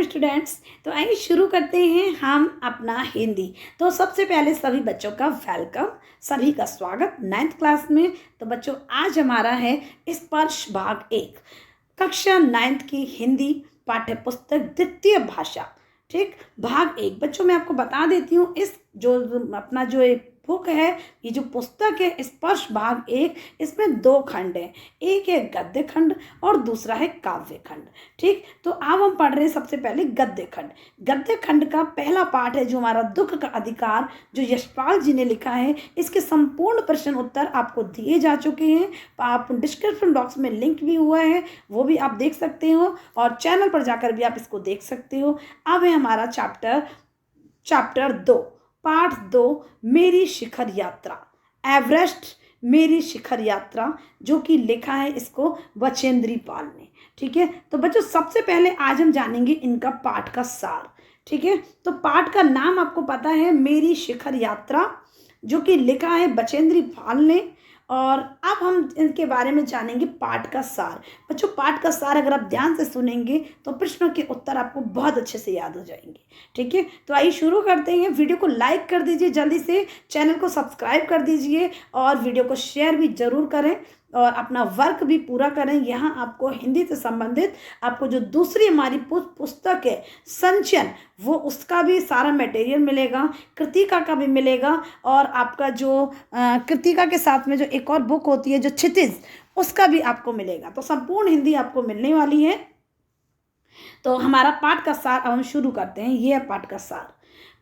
Hello students. तो आइए शुरू करते हैं हम अपना हिंदी। तो सबसे पहले सभी बच्चों का वेलकम, सभी का स्वागत 9th क्लास में। तो बच्चों आज हमारा है स्पर्श भाग 1, कक्षा 9th की हिंदी पाठ्य पुस्तक द्वितीय भाषा। ठीक, भाग 1। बच्चों मैं आपको बता देती हूँ, इस जो अपना जो एक बुक है, ये जो पुस्तक है स्पर्श भाग 1, इसमें 2 खंड हैं। एक है गद्य खंड और दूसरा है काव्य खंड। ठीक, तो अब हम पढ़ रहे हैं सबसे पहले गद्य खंड। गद्य खंड का पहला पाठ है जो हमारा दुख का अधिकार, जो यशपाल जी ने लिखा है। इसके संपूर्ण प्रश्न उत्तर आपको दिए जा चुके हैं। आप डिस्क्रिप्शन बॉक्स में लिंक भी हुआ है, वो भी आप देख सकते हो, और चैनल पर जाकर भी आप इसको देख सकते हो। अब है हमारा चैप्टर 2, पाठ 2, मेरी शिखर यात्रा, एवरेस्ट मेरी शिखर यात्रा, जो कि लिखा है इसको बचेंद्री पाल ने। ठीक है, तो बच्चों सबसे पहले आज हम जानेंगे इनका पाठ का सार। ठीक है, तो पाठ का नाम आपको पता है, मेरी शिखर यात्रा, जो कि लिखा है बचेंद्री पाल ने। और अब हम इनके बारे में जानेंगे पाठ का सार। बच्चों पाठ का सार अगर आप ध्यान से सुनेंगे तो प्रश्नों के उत्तर आपको बहुत अच्छे से याद हो जाएंगे। ठीक है, तो आइए शुरू करते हैं। वीडियो को लाइक कर दीजिए जल्दी से, चैनल को सब्सक्राइब कर दीजिए और वीडियो को शेयर भी जरूर करें और अपना वर्क भी पूरा करें। यहाँ आपको हिंदी से संबंधित आपको जो दूसरी हमारी पुस्तक है संचयन, वो उसका भी सारा मटेरियल मिलेगा, कृतिका का भी मिलेगा, और आपका जो कृतिका के साथ में जो एक और बुक होती है जो क्षितिज, उसका भी आपको मिलेगा। तो संपूर्ण हिंदी आपको मिलने वाली है। तो हमारा पाठ का सार अब हम शुरू करते हैं। ये है पाठ का सार।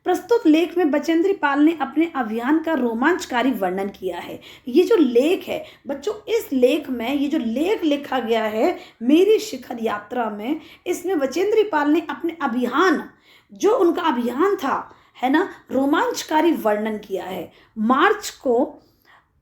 प्रस्तुत लेख में बचेंद्री पाल ने अपने अभियान का रोमांचकारी वर्णन किया है। ये जो लेख है बच्चों, इस लेख में ये जो लेख लिखा गया है मेरी शिखर यात्रा में, इसमें बचेंद्री पाल ने अपने अभियान, जो उनका अभियान था है ना, रोमांचकारी वर्णन किया है। मार्च को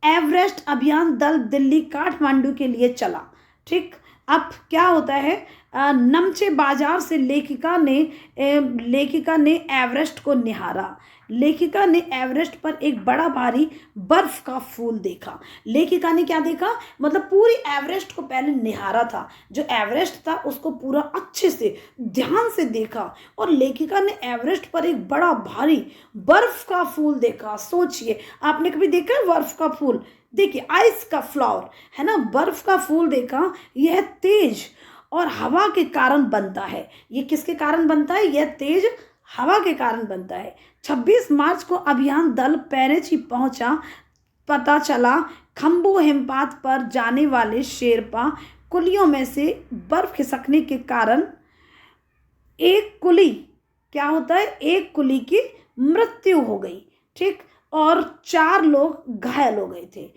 एवरेस्ट अभियान दल दिल्ली काठमांडू के लिए चला। ठीक, अब क्या होता है, नमचे बाजार से लेखिका ने एवरेस्ट को निहारा। लेखिका ने एवरेस्ट पर एक बड़ा भारी बर्फ का फूल देखा। लेखिका ने क्या देखा, मतलब पूरी एवरेस्ट को पहले निहारा था, जो एवरेस्ट था उसको पूरा अच्छे से ध्यान से देखा, और लेखिका ने एवरेस्ट पर एक बड़ा भारी बर्फ का फूल देखा। सोचिए, आपने कभी देखा है बर्फ का फूल? देखिए, आइस का फ्लावर है ना, बर्फ का फूल देखा। यह तेज और हवा के कारण बनता है। ये किसके कारण बनता है? यह तेज हवा के कारण बनता है। 26 मार्च को अभियान दल पैरेची पहुंचा। पता चला खम्बू हिमपात पर जाने वाले शेरपा कुलियों में से बर्फ खिसकने के कारण एक कुली, क्या होता है, एक कुली की मृत्यु हो गई। ठीक, और 4 लोग घायल हो गए थे।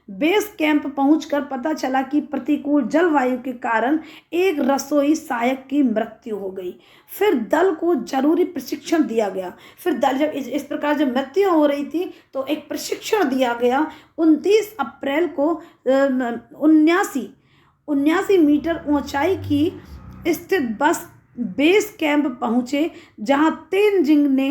बेस कैंप पहुंचकर पता चला कि प्रतिकूल जलवायु के कारण एक रसोई सहायक की मृत्यु हो गई। फिर दल को जरूरी प्रशिक्षण दिया गया। फिर दल जब इस प्रकार जब मृत्यु हो रही थी तो एक प्रशिक्षण दिया गया। 29 अप्रैल को 79 मीटर ऊंचाई की स्थित बेस कैंप पहुंचे, जहां तेनजिंग ने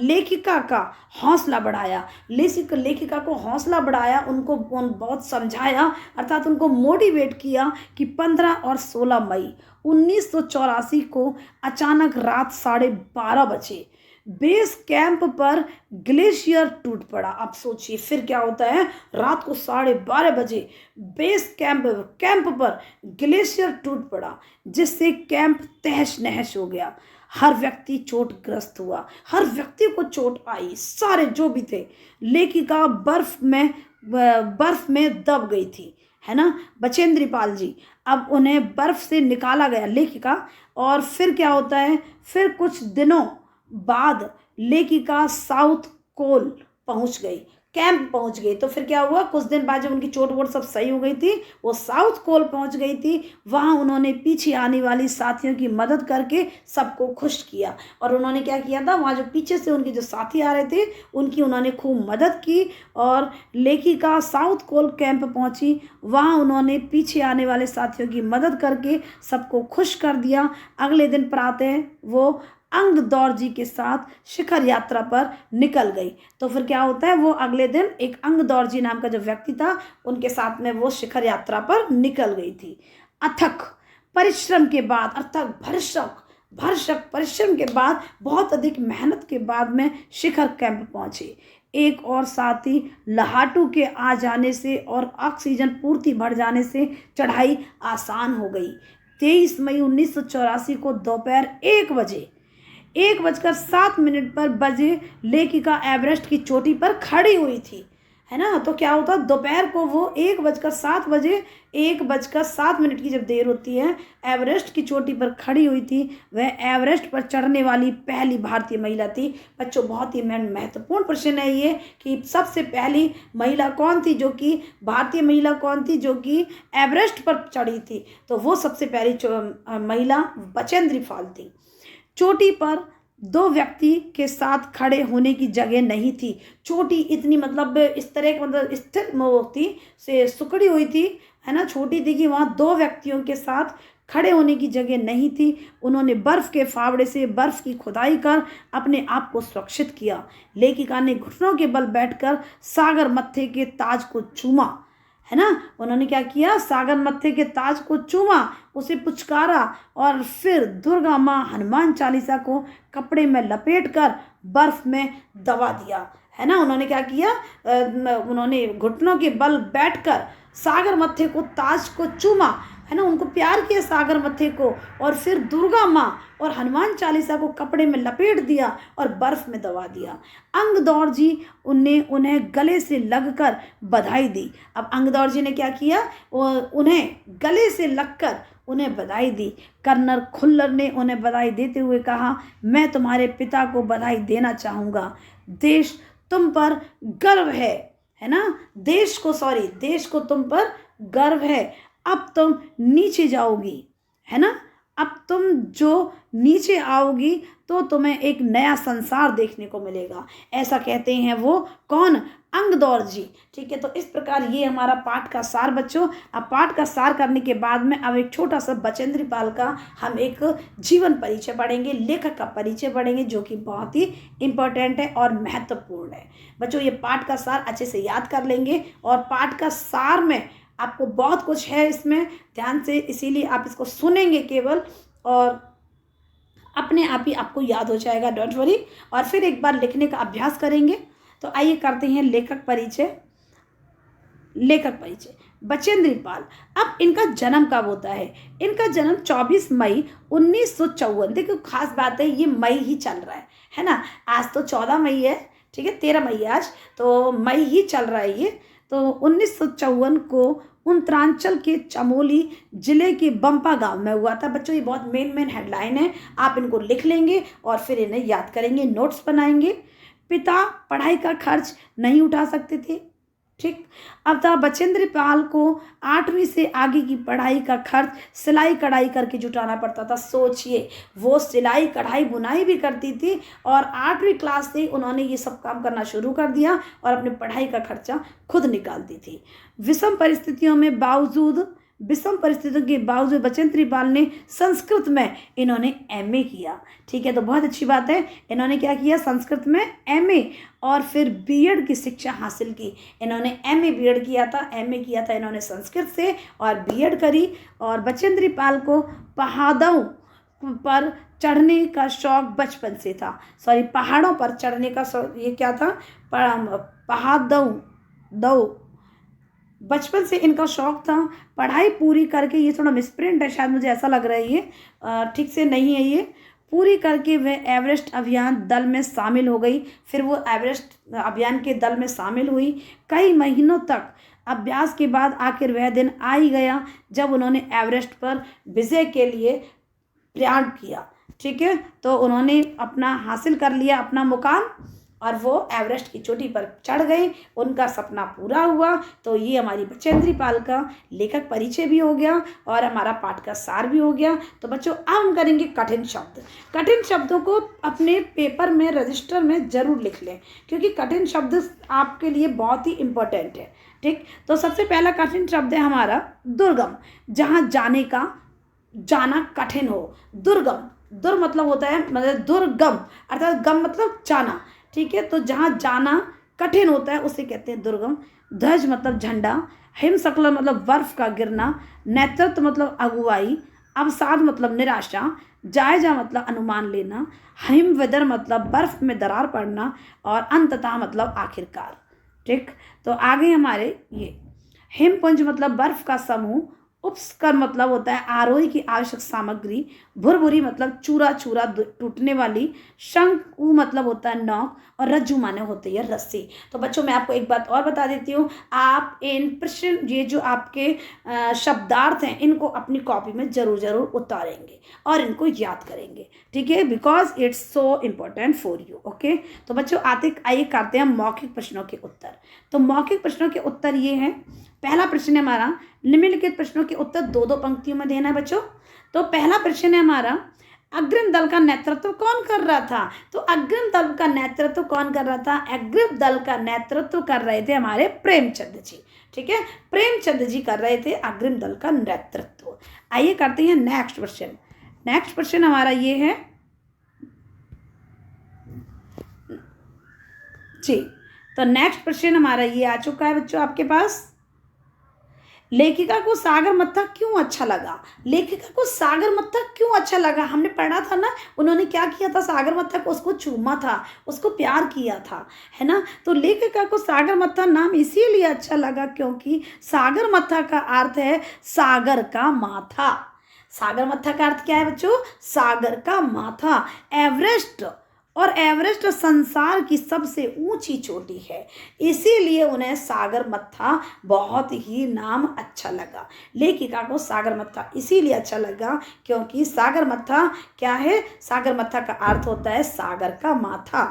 लेखिका का हौसला बढ़ाया। लेखिका को हौसला बढ़ाया, उनको बहुत समझाया, अर्थात उनको मोटिवेट किया कि 15 और 16 मई 1984 को अचानक रात 12:30 बजे बेस कैंप पर ग्लेशियर टूट पड़ा। अब सोचिए फिर क्या होता है, रात को 12:30 बजे बेस कैंप पर ग्लेशियर टूट पड़ा, जिससे कैंप तहस नहस हो गया। हर व्यक्ति चोटग्रस्त हुआ, हर व्यक्ति को चोट आई, सारे जो भी थे। लेखिका बर्फ में दब गई थी, है ना, बचेंद्री पाल जी। अब उन्हें बर्फ से निकाला गया, लेखिका। और फिर क्या होता है, फिर कुछ दिनों बाद लेखिका साउथ कोल पहुंच गई, कैंप पहुंच गई। तो फिर क्या हुआ, कुछ दिन बाद जब उनकी चोट वोट सब सही हो गई थी, वो साउथ कोल पहुंच गई थी। वहां उन्होंने पीछे आने वाली साथियों की मदद करके सबको खुश किया। और उन्होंने क्या किया था, वहां जो पीछे से उनके जो साथी आ रहे थे उनकी उन्होंने खूब मदद की। और लेखिका साउथ कोल कैंप पहुंची, वहां उन्होंने पीछे आने वाले साथियों की मदद करके सबको खुश कर दिया। अगले दिन प्रातः वो अंगदौर के साथ शिखर यात्रा पर निकल गई। तो फिर क्या होता है, वो अगले दिन एक अंगदौर नाम का जो व्यक्ति था उनके साथ में वो शिखर यात्रा पर निकल गई थी। अथक परिश्रम के बाद अर्थात भरसक भरसक परिश्रम के बाद, बहुत अधिक मेहनत के बाद में शिखर कैंप पहुंचे। एक और साथी लहाटू के आ जाने से और ऑक्सीजन पूर्ति बढ़ जाने से चढ़ाई आसान हो गई। 23 मई 1984 को दोपहर 1:07 पर बजे लेखिका एवरेस्ट की चोटी पर खड़ी हुई थी, है ना। तो क्या होता, दोपहर को वो 1:07 की जब देर होती है, एवरेस्ट की चोटी पर खड़ी हुई थी। वह एवरेस्ट पर चढ़ने वाली पहली भारतीय महिला थी। बच्चों, बहुत ही महत्वपूर्ण प्रश्न है ये कि सबसे पहली महिला कौन थी, जो कि भारतीय महिला कौन थी जो कि एवरेस्ट पर चढ़ी थी। तो वो सबसे पहली महिला बचेंद्री पाल थी। चोटी पर 2 व्यक्ति के साथ खड़े होने की जगह नहीं थी। चोटी इतनी मतलब इस तरह की मतलब स्थिर थी, से सुकड़ी हुई थी, है ना, छोटी थी कि वहाँ 2 व्यक्तियों के साथ खड़े होने की जगह नहीं थी। उन्होंने बर्फ़ के फावड़े से बर्फ़ की खुदाई कर अपने आप को सुरक्षित किया। लेखिका ने घुटनों के बल बैठकर सागर मत्थे के ताज को चूमा, है ना। उन्होंने क्या किया, सागर मत्थे के ताज को चूमा, उसे पुचकारा और फिर दुर्गा माँ हनुमान चालीसा को कपड़े में लपेटकर बर्फ में दबा दिया, है ना। उन्होंने क्या किया, उन्होंने घुटनों के बल बैठकर सागर मत्थे को ताज को चूमा, है ना, उनको प्यार किया सागर मत्थे को, और फिर दुर्गा माँ और हनुमान चालीसा को कपड़े में लपेट दिया और बर्फ में दबा दिया। अंगदौर जी उन्हें गले से लगकर बधाई दी। अब अंगदौर जी ने क्या किया, उन्हें गले से लगकर उन्हें बधाई दी। कर्नल खुल्लर ने उन्हें बधाई देते हुए कहा, मैं तुम्हारे पिता को बधाई देना चाहूँगा। देश तुम पर गर्व है ना, देश को तुम पर गर्व है। अब तुम नीचे जाओगी, है ना, अब तुम जो नीचे आओगी तो तुम्हें एक नया संसार देखने को मिलेगा। ऐसा कहते हैं वो कौन, अंगदौर जी। ठीक है, तो इस प्रकार ये हमारा पाठ का सार बच्चों। अब पाठ का सार करने के बाद में अब एक छोटा सा बचेंद्री पाल का हम एक जीवन परिचय पढ़ेंगे, लेखक का परिचय पढ़ेंगे, जो कि बहुत ही इम्पोर्टेंट है और महत्वपूर्ण है। बच्चों, ये पाठ का सार अच्छे से याद कर लेंगे, और पाठ का सार में आपको बहुत कुछ है इसमें, ध्यान से, इसीलिए आप इसको सुनेंगे केवल, और अपने आप ही आपको याद हो जाएगा, डोंट वरी। और फिर एक बार लिखने का अभ्यास करेंगे। तो आइए करते हैं लेखक परिचय। बचेंद्री पाल। अब इनका जन्म कब होता है, इनका जन्म 24 मई 1954। देखो खास बात है, ये मई ही चल रहा है ना। आज तो 14 मई है, ठीक है, 13 मई है आज, तो मई ही चल रहा है ये। तो 1954 को उत्तरांचल के चमोली जिले के बंपा गांव में हुआ था। बच्चों, ये बहुत मेन हेडलाइन है, आप इनको लिख लेंगे और फिर इन्हें याद करेंगे, नोट्स बनाएंगे। पिता पढ़ाई का खर्च नहीं उठा सकते थे, ठीक। अब था बचेंद्री पाल को 8वीं से आगे की पढ़ाई का खर्च सिलाई कढ़ाई करके जुटाना पड़ता था। सोचिए, वो सिलाई कढ़ाई बुनाई भी करती थी और 8वीं क्लास से उन्होंने ये सब काम करना शुरू कर दिया और अपनी पढ़ाई का खर्चा खुद निकालती थी। विषम परिस्थितियों के बावजूद बचेंद्री पाल ने संस्कृत में इन्होंने MA किया। ठीक है, तो बहुत अच्छी बात है। इन्होंने क्या किया, संस्कृत में MA और फिर BEd की शिक्षा हासिल की। इन्होंने MA BEd किया था, MA किया था इन्होंने संस्कृत से और BEd करी। और बचेंद्री पाल को पहाड़ों पर चढ़ने का शौक बचपन से था। पहाड़ों पर चढ़ने का शौक, ये क्या था, बचपन से इनका शौक था। पढ़ाई पूरी करके, ये थोड़ा मिसप्रिंट है शायद, मुझे ऐसा लग रहा है, ये ठीक से नहीं है। ये पूरी करके वह एवरेस्ट अभियान दल में शामिल हो गई। फिर वो एवरेस्ट अभियान के दल में शामिल हुई। कई महीनों तक अभ्यास के बाद आखिर वह दिन आ ही गया जब उन्होंने एवरेस्ट पर विजय के लिए प्रयाण किया। ठीक है, तो उन्होंने अपना हासिल कर लिया अपना मुकाम और वो एवरेस्ट की चोटी पर चढ़ गए, उनका सपना पूरा हुआ। तो ये हमारी बचेंद्री पाल का लेखक परिचय भी हो गया और हमारा पाठ का सार भी हो गया। तो बच्चों, अब हम करेंगे कठिन शब्द। कठिन शब्दों को अपने पेपर में, रजिस्टर में ज़रूर लिख लें, क्योंकि कठिन शब्द आपके लिए बहुत ही इम्पोर्टेंट है। ठीक, तो सबसे पहला कठिन शब्द है हमारा दुर्गम, जहाँ जाना कठिन हो। दुर्गम, दुर मतलब होता है, मतलब दुर्गम, अर्थात गम मतलब जाना। ठीक है, तो जहाँ जाना कठिन होता है उसे कहते हैं दुर्गम। ध्वज मतलब झंडा। हिमशक्ल मतलब बर्फ का गिरना। नेतृत्व मतलब अगुवाई। अवसाद मतलब निराशा, जायजा मतलब अनुमान लेना, हिमविदर मतलब बर्फ में दरार पड़ना, और अंततः मतलब आखिरकार। ठीक, तो आगे हमारे ये हिमपुंज मतलब बर्फ का समूह, उपस्कर मतलब होता है आरोही की आवश्यक सामग्री, भुरभुरी मतलब चूरा चूरा टूटने वाली, शंकु मतलब होता है नौक, और रज्जु माने होती है रस्सी। तो बच्चों मैं आपको एक बात और बता देती हूँ, आप इन प्रश्न ये जो आपके शब्दार्थ हैं इनको अपनी कॉपी में जरूर जरूर उतारेंगे और इनको याद करेंगे, ठीक है, because it's so important for you. Okay, तो बच्चों आइए करते हैं मौखिक प्रश्नों के उत्तर। तो मौखिक प्रश्नों के उत्तर ये हैं। पहला प्रश्न है हमारा, निम्नलिखित प्रश्नों के उत्तर दो दो पंक्तियों में देना है बच्चों। तो पहला प्रश्न है हमारा, अग्रिम दल का नेतृत्व कौन कर रहा था? तो अग्रिम दल का नेतृत्व कौन कर रहा था? अग्रिम दल का नेतृत्व कर रहे थे हमारे प्रेमचंद जी। ठीक है, प्रेमचंद जी कर रहे थे अग्रिम दल का नेतृत्व। आइए करते हैं नेक्स्ट क्वेश्चन। नेक्स्ट क्वेश्चन हमारा ये है जी, तो नेक्स्ट क्वेश्चन हमारा ये आ चुका है बच्चों आपके पास, लेखिका को सागर मत्था क्यों अच्छा लगा? लेखिका को सागर मत्था क्यों अच्छा लगा? हमने पढ़ा था ना, उन्होंने क्या किया था, सागर मत्था को उसको चूमा था, उसको प्यार किया था, है ना। तो लेखिका को सागर मत्था नाम इसीलिए अच्छा लगा क्योंकि सागर मत्था का अर्थ है सागर का माथा। सागर मत्था का अर्थ क्या है बच्चों? सागर का माथा। एवरेस्ट, और एवरेस्ट संसार की सबसे ऊंची चोटी है, इसीलिए उन्हें सागर मत्था बहुत ही नाम अच्छा लगा। लेखिका को सागर मत्था इसीलिए अच्छा लगा क्योंकि सागर मत्था क्या है? सागर मत्था का अर्थ होता है सागर का माथा,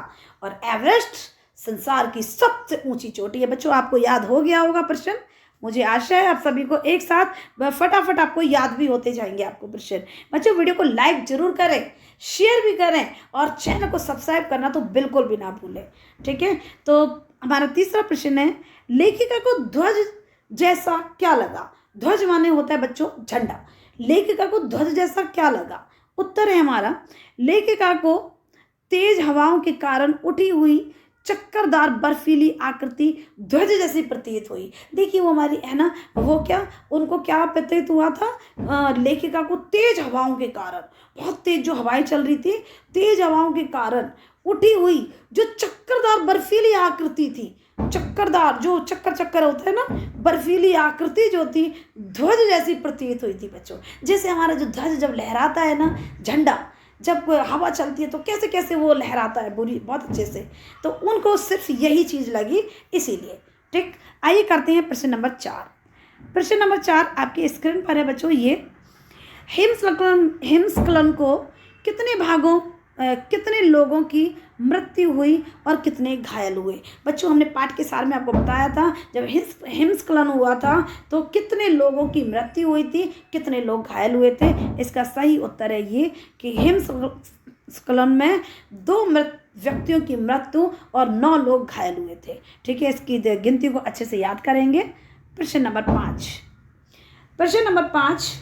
और एवरेस्ट संसार की सबसे ऊंची चोटी है। बच्चों आपको याद हो गया होगा प्रश्न, मुझे आशा है आप सभी को एक साथ फटाफट आपको याद भी होते जाएंगे आपको प्रश्न। बच्चों वीडियो को लाइक जरूर करें, शेयर भी करें, और चैनल को सब्सक्राइब करना तो बिल्कुल भी ना भूलें, ठीक है। तो हमारा तीसरा प्रश्न है, लेखिका को ध्वज जैसा क्या लगा? ध्वज माने होता है बच्चों झंडा। लेखिका को ध्वज जैसा क्या लगा? उत्तर है हमारा, लेखिका को तेज हवाओं के कारण उठी हुई चक्करदार बर्फीली आकृति ध्वज जैसी प्रतीत हुई। देखिए वो हमारी है ना, वो क्या, उनको क्या प्रतीत हुआ था? लेखिका को तेज हवाओं के कारण, बहुत तेज जो हवाएं चल रही थी, तेज हवाओं के कारण उठी हुई जो चक्करदार बर्फीली आकृति थी, चक्करदार जो चक्कर चक्कर होता है ना, बर्फीली आकृति जो थी ध्वज जैसी प्रतीत हुई थी बच्चों। जैसे हमारा जो ध्वज जब लहराता है ना, झंडा जब हवा चलती है तो कैसे कैसे वो लहराता है बुरी बहुत अच्छे से, तो उनको सिर्फ यही चीज़ लगी इसीलिए। ठीक, आइए करते हैं प्रश्न नंबर 4। प्रश्न नंबर 4 आपकी स्क्रीन पर है बच्चों। ये हिमस्खलन को कितने भागों कितने लोगों की मृत्यु हुई और कितने घायल हुए? बच्चों हमने पाठ के सार में आपको बताया था, जब हिमस्खलन हुआ था तो कितने लोगों की मृत्यु हुई थी, कितने लोग घायल हुए थे। इसका सही उत्तर है ये कि हिमस्खलन में 2 व्यक्तियों की मृत्यु और 9 लोग घायल हुए थे। ठीक है, इसकी गिनती को अच्छे से याद करेंगे। प्रश्न नंबर 5। प्रश्न नंबर 5,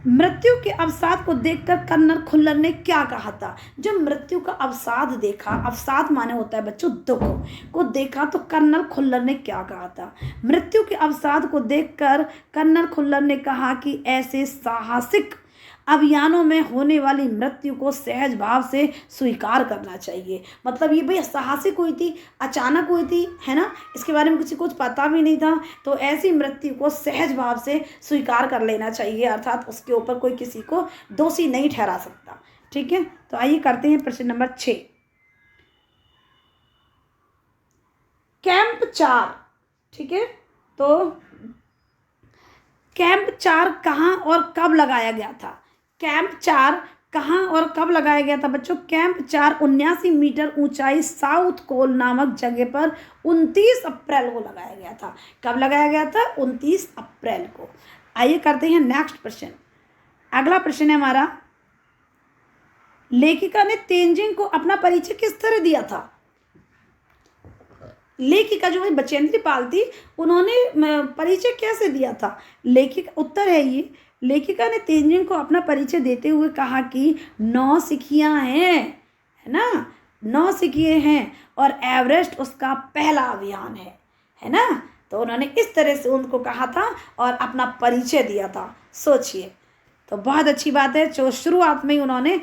मृत्यु के अवसाद को देखकर कर्नल खुल्लर ने क्या कहा था? जब मृत्यु का अवसाद देखा, अवसाद माने होता है बच्चों दुख को देखा, तो कर्नल खुल्लर ने क्या कहा था? मृत्यु के अवसाद को देखकर कर्नल खुल्लर ने कहा कि ऐसे साहसिक अभियानों में होने वाली मृत्यु को सहज भाव से स्वीकार करना चाहिए। मतलब ये भाई साहसिक हुई थी, अचानक हुई थी, है ना, इसके बारे में कुछ पता भी नहीं था, तो ऐसी मृत्यु को सहज भाव से स्वीकार कर लेना चाहिए, अर्थात उसके ऊपर कोई किसी को दोषी नहीं ठहरा सकता। ठीक है, तो आइए करते हैं प्रश्न नंबर 6। कैंप 4, ठीक है, तो कैंप 4 कहाँ और कब लगाया गया था? कैंप 4 कहाँ और कब लगाया गया था बच्चों? कैंप 4 79 मीटर ऊंचाई साउथ कोल नामक जगह पर 29 अप्रैल को लगाया गया था। कब लगाया गया था? 29 अप्रैल को। आइए करते हैं नेक्स्ट प्रश्न। अगला प्रश्न है हमारा, लेखिका ने तेंजिंग को अपना परिचय किस तरह दिया था? लेखिका जो बचेंद्री पाल थी, उन्होंने परिचय कैसे दिया था? लेखिका, उत्तर है ये, लेखिका ने तेंजिंग को अपना परिचय देते हुए कहा कि 9 सिखियां हैं, है ना, 9 सिखिए हैं और एवरेस्ट उसका पहला अभियान है ना। तो उन्होंने इस तरह से उनको कहा था और अपना परिचय दिया था। सोचिए, तो बहुत अच्छी बात है, जो शुरुआत में ही उन्होंने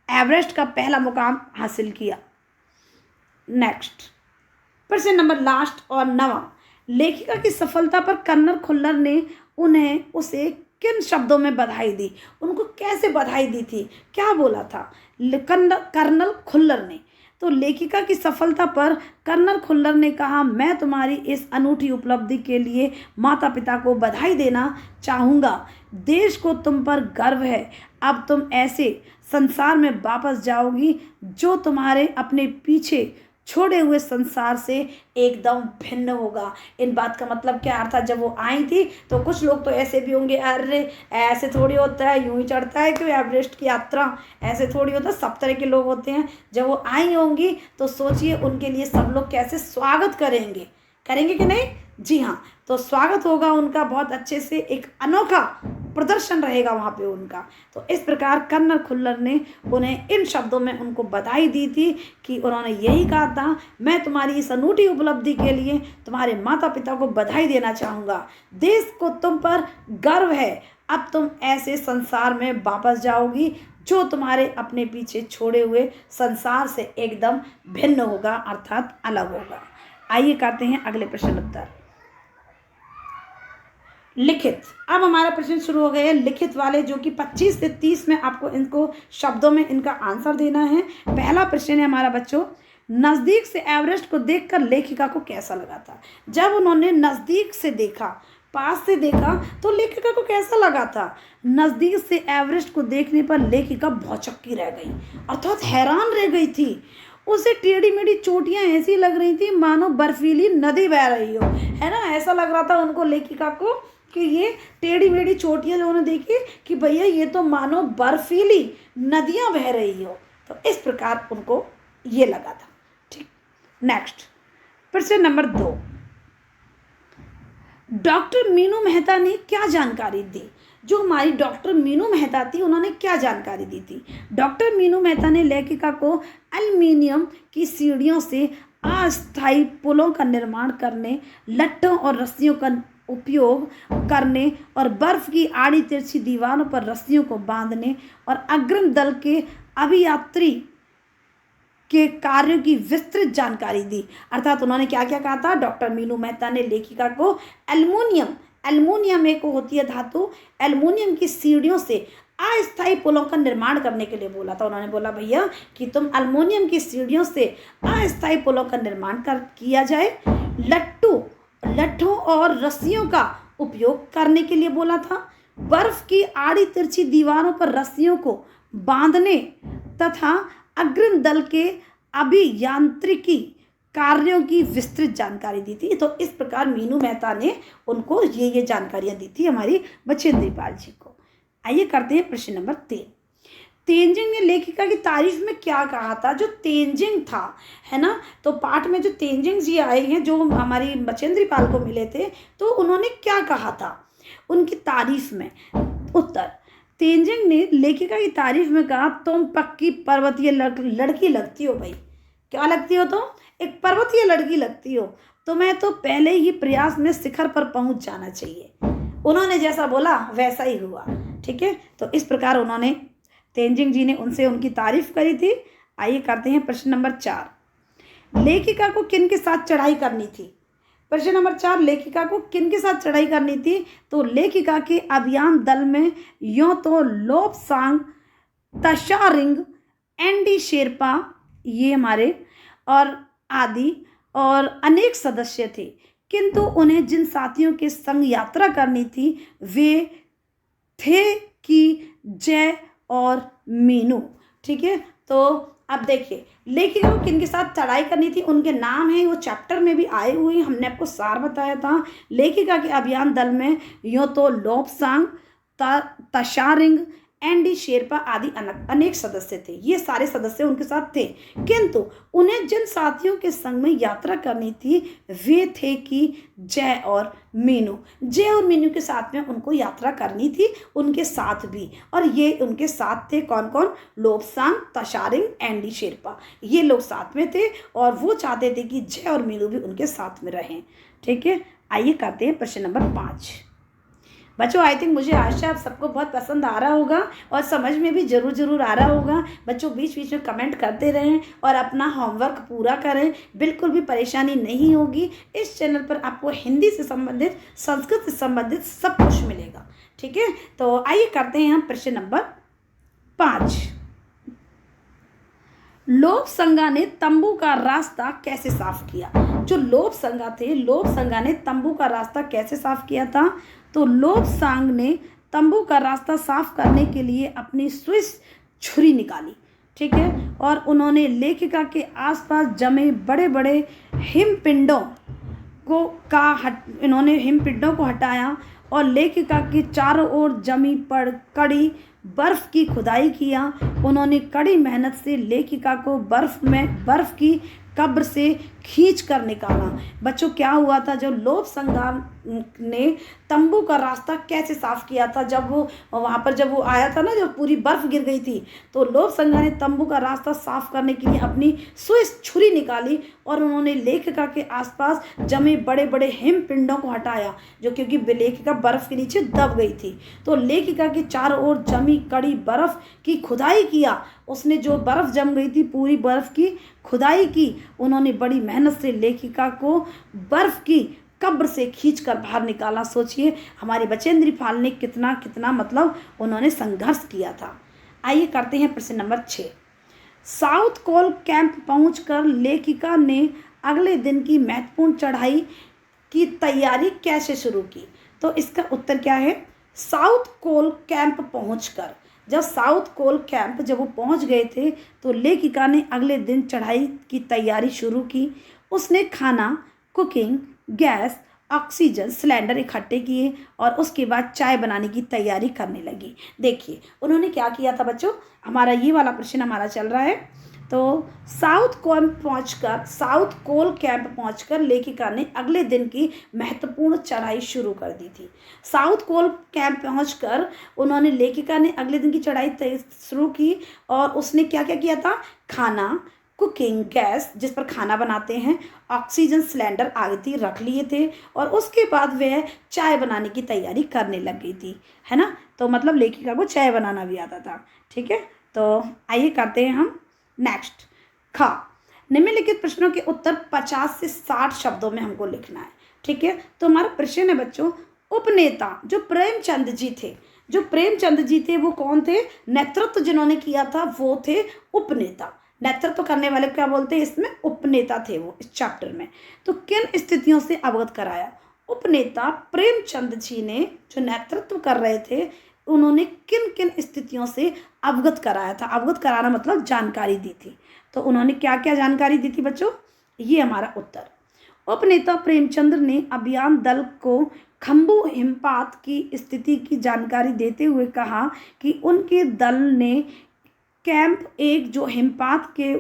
एवरेस्ट का पहला मुकाम हासिल किया। नेक्स्ट प्रश्न नंबर लास्ट और 9वां, लेखिका की सफलता पर कर्नल खुल्लर ने उसे किन शब्दों में बधाई दी? उनको कैसे बधाई दी थी, क्या बोला था कर्नल खुल्लर ने? तो लेखिका की सफलता पर कर्नल खुल्लर ने कहा, मैं तुम्हारी इस अनूठी उपलब्धि के लिए माता पिता को बधाई देना चाहूँगा। देश को तुम पर गर्व है। अब तुम ऐसे संसार में वापस जाओगी जो तुम्हारे अपने पीछे छोड़े हुए संसार से एकदम भिन्न होगा। इन बात का मतलब क्या अर्थ था? जब वो आई थी तो कुछ लोग तो ऐसे भी होंगे, अरे ऐसे थोड़ी होता है, यूं ही चढ़ता है क्यों एवरेस्ट की यात्रा, ऐसे थोड़ी होता है, सब तरह के लोग होते हैं। जब वो आई होंगी तो सोचिए उनके लिए सब लोग कैसे स्वागत करेंगे कि नहीं? जी हाँ, तो स्वागत होगा उनका बहुत अच्छे से, एक अनोखा प्रदर्शन रहेगा वहाँ पे उनका। तो इस प्रकार कर्नल खुल्लर ने उन्हें इन शब्दों में उनको बधाई दी थी कि उन्होंने यही कहा था, मैं तुम्हारी इस अनूठी उपलब्धि के लिए तुम्हारे माता पिता को बधाई देना चाहूँगा। देश को तुम पर गर्व है। अब तुम ऐसे संसार में वापस जाओगी जो तुम्हारे अपने पीछे छोड़े हुए संसार से एकदम भिन्न होगा, अर्थात अलग होगा। आइए करते हैं अगले प्रश्न उत्तर। लिखित। अब हमारा प्रश्न शुरू हो गया है लिखित वाले, जो कि 25 से 30 में आपको इनको शब्दों में इनका आंसर देना है। पहला प्रश्न है हमारा बच्चों, नज़दीक से एवरेस्ट को देखकर लेखिका को कैसा लगा था? जब उन्होंने नज़दीक से देखा, पास से देखा, तो लेखिका को कैसा लगा था? नज़दीक से एवरेस्ट को देखने पर लेखिका भौचक्की रह गई, अर्थात हैरान रह गई थी। उसे टेढ़ी मेढ़ी चोटियाँ ऐसी लग रही थी मानो बर्फीली नदी बह रही हो, है ना? ऐसा लग रहा था उनको, लेखिका को, कि ये टेढ़ी मेढ़ी चोटियाँ जो उन्होंने देखी कि भैया ये तो मानो बर्फीली नदियाँ बह रही हो। तो इस प्रकार उनको ये लगा था। ठीक, नेक्स्ट प्रश्न नंबर 2, डॉक्टर मीनू मेहता ने क्या जानकारी दी? जो हमारी डॉक्टर मीनू मेहता थी, उन्होंने क्या जानकारी दी थी? डॉक्टर मीनू मेहता ने लेखिका को एल्युमिनियम की सीढ़ियों से अस्थायी पुलों का निर्माण करने, लट्ठों और रस्सियों का उपयोग करने और बर्फ की आड़ी तिरछी दीवारों पर रस्सियों को बांधने और अग्रिम दल के अभियात्री के कार्यों की विस्तृत जानकारी दी। अर्थात उन्होंने क्या क्या कहा था? डॉक्टर मीनू मेहता ने लेखिका को एल्युमिनियम एक होती है धातु, एल्युमिनियम की सीढ़ियों से अस्थायी पुलों का निर्माण करने के लिए बोला था। उन्होंने बोला भैया कि तुम एल्युमिनियम की सीढ़ियों से अस्थायी पुलों का निर्माण किया जाए, लट्ठों और रस्सियों का उपयोग करने के लिए बोला था, बर्फ की आड़ी तिरछी दीवारों पर रस्सियों को बांधने तथा अग्रिम दल के अभियांत्रिकी कार्यों की विस्तृत जानकारी दी थी। तो इस प्रकार मीनू मेहता ने उनको ये जानकारियां दी थी हमारी बचेंद्री पाल जी को। आइए करते हैं प्रश्न नंबर 3। तेंजिंग ने लेखिका की तारीफ में क्या कहा था? जो तेंजिंग था, है ना, तो पाठ में जो तेंजिंग जी आए हैं, जो हमारी बचेंद्री पाल को मिले थे, तो उन्होंने क्या कहा था उनकी तारीफ में? उत्तर, तेंजिंग ने लेखिका की तारीफ में कहा, तुम पक्की पर्वतीय लड़की लगती हो। भाई क्या लगती हो? तुम एक पर्वतीय लड़की लगती हो। तुम्हें तो पहले ही प्रयास में शिखर पर पहुंच जाना चाहिए। उन्होंने जैसा बोला वैसा ही हुआ। ठीक है, तो इस प्रकार उन्होंने, तेंजिंग जी ने उनसे उनकी तारीफ करी थी। आइए करते हैं प्रश्न नंबर 4। लेखिका को किन के साथ चढ़ाई करनी थी? प्रश्न नंबर 4, लेखिका को किन के साथ चढ़ाई करनी थी? तो लेखिका के अभियान दल में यों तो लोब्सांग, तशारिंग, एनडी शेरपा, ये हमारे और आदि और अनेक सदस्य थे, किंतु उन्हें जिन साथियों के संग यात्रा करनी थी वे थे कि जय और मीनू। ठीक है, तो अब देखिए लेखिका को किन के साथ चढ़ाई करनी थी, उनके नाम हैं, वो चैप्टर में भी आए हुए हैं, हमने आपको सार बताया था। लेखिका के अभियान दल में यूँ तो लोब्सांग, तशारिंग, एनडी शेरपा आदि अनेक सदस्य थे। ये सारे सदस्य उनके साथ थे, किंतु उन्हें जिन साथियों के संग में यात्रा करनी थी वे थे कि जय और मीनू। जय और मीनू के साथ में उनको यात्रा करनी थी, उनके साथ भी। और ये उनके साथ थे कौन कौन? लोब्सांग, तशारिंग, एनडी शेरपा, ये लोग साथ में थे और वो चाहते थे कि जय और मीनू भी उनके साथ में रहें। ठीक है, आइए करते हैं प्रश्न नंबर 5। बच्चों आई थिंक मुझे आशा आप सबको बहुत पसंद आ रहा होगा और समझ में भी ज़रूर आ रहा होगा। बच्चों बीच बीच में कमेंट करते रहें और अपना होमवर्क पूरा करें, बिल्कुल भी परेशानी नहीं होगी। इस चैनल पर आपको हिंदी से संबंधित, संस्कृत से संबंधित सब कुछ मिलेगा। ठीक है, तो आइए करते हैं हम प्रश्न नंबर 5। लोभ संगा ने तंबू का रास्ता कैसे साफ किया? जो लोभ संगा थे, लोभ संगा ने तंबू का रास्ता कैसे साफ किया था? तो लोभ संग ने तंबू का रास्ता साफ करने के लिए अपनी स्विस छुरी निकाली। ठीक है, और उन्होंने लेखिका के आसपास जमे बड़े बड़े हिमपिंडों इन्होंने हिमपिंडों को हटाया और लेखिका की चारों ओर जमी पड़ कड़ी बर्फ की खुदाई किया। उन्होंने कड़ी मेहनत से लेखिका को बर्फ की कब्र से खींच कर निकाला। बच्चों क्या हुआ था, जब लोभ संगा ने तंबू का रास्ता कैसे साफ किया था? जब वो वहाँ पर जब वो आया था ना, जब पूरी बर्फ गिर गई थी, तो लोभ संगा ने तंबू का रास्ता साफ करने के लिए अपनी स्विस छुरी निकाली और उन्होंने लेखिका के आसपास जमे बड़े बड़े हिमपिंडों को हटाया, जो क्योंकि लेखिका बर्फ के नीचे दब गई थी। तो लेखिका के चारों ओर जमी कड़ी बर्फ की खुदाई किया। उसने जो बर्फ जम गई थी, पूरी बर्फ की खुदाई की। उन्होंने बड़ी मेहनत से लेखिका को बर्फ की कब्र से खींचकर बाहर निकाला। सोचिए हमारे बचेंद्री पाल ने कितना मतलब उन्होंने संघर्ष किया था। आइए करते हैं प्रश्न नंबर 6। साउथ कोल कैंप पहुंचकर लेखिका ने अगले दिन की महत्वपूर्ण चढ़ाई की तैयारी कैसे शुरू की? तो इसका उत्तर क्या है? साउथ कोल कैंप पहुंचकर, जब साउथ कोल कैंप जब वो पहुंच गए थे तो लेखिका ने अगले दिन चढ़ाई की तैयारी शुरू की। उसने खाना, कुकिंग, गैस, ऑक्सीजन सिलेंडर इकट्ठे किए और उसके बाद चाय बनाने की तैयारी करने लगी। देखिए उन्होंने क्या किया था बच्चों, हमारा ये वाला प्रश्न हमारा चल रहा है। तो साउथ कोल कैंप पहुंचकर लेखिका ने अगले दिन की महत्वपूर्ण चढ़ाई शुरू कर दी थी। साउथ कोल कैंप पहुंचकर उन्होंने लेखिका ने अगले दिन की चढ़ाई शुरू की और उसने क्या क्या किया था? खाना, कुकिंग गैस जिस पर खाना बनाते हैं, ऑक्सीजन सिलेंडर आदि रख लिए थे और उसके बाद वह चाय बनाने की तैयारी करने लग गई थी, है ना। तो मतलब लेखिका को चाय बनाना भी आता था। ठीक है, तो आइए करते हैं हम नेक्स्ट। खा निम्नलिखित प्रश्नों के उत्तर 50 से 60 शब्दों में हमको लिखना है। ठीक है, तो हमारा प्रश्न है बच्चों, उपनेता जो प्रेमचंद जी थे वो कौन थे? नेतृत्व जिन्होंने किया था वो थे उपनेता। नेतृत्व करने वाले क्या बोलते हैं? इसमें उपनेता थे वो इस चैप्टर में। तो किन स्थितियों से अवगत कराया? उपनेता प्रेमचंद जी ने जो नेतृत्व कर रहे थे उन्होंने किन किन स्थितियों से अवगत कराया था? अवगत कराना मतलब जानकारी दी थी। तो उन्होंने क्या क्या जानकारी दी थी बच्चों? ये हमारा उत्तर। उपनेता प्रेमचंद ने अभियान दल को खम्बू हिमपात की स्थिति की जानकारी देते हुए कहा कि उनके दल ने कैंप एक जो हिमपात के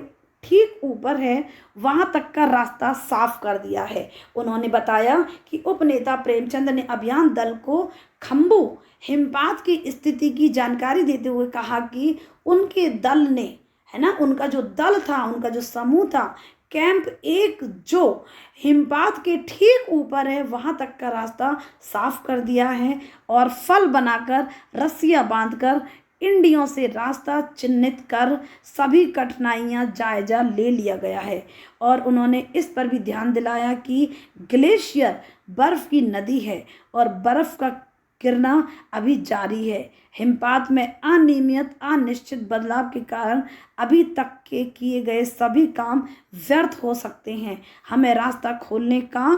ठीक ऊपर है वहाँ तक का रास्ता साफ कर दिया है। उन्होंने बताया कि उपनेता प्रेमचंद ने अभियान दल को खम्बू हिमपात की स्थिति की जानकारी देते हुए कहा कि उनके दल ने, है ना, उनका जो दल था, उनका जो समूह था, कैंप एक जो हिमपात के ठीक ऊपर है वहाँ तक का रास्ता साफ कर दिया है और फल बनाकर रस्सियाँ बांधकर इंडियों से रास्ता चिन्हित कर सभी कठिनाइयां जायजा ले लिया गया है। और उन्होंने इस पर भी ध्यान दिलाया कि ग्लेशियर बर्फ की नदी है और बर्फ का गिरना अभी जारी है। हिमपात में अनियमित अनिश्चित बदलाव के कारण अभी तक के किए गए सभी काम व्यर्थ हो सकते हैं। हमें रास्ता खोलने का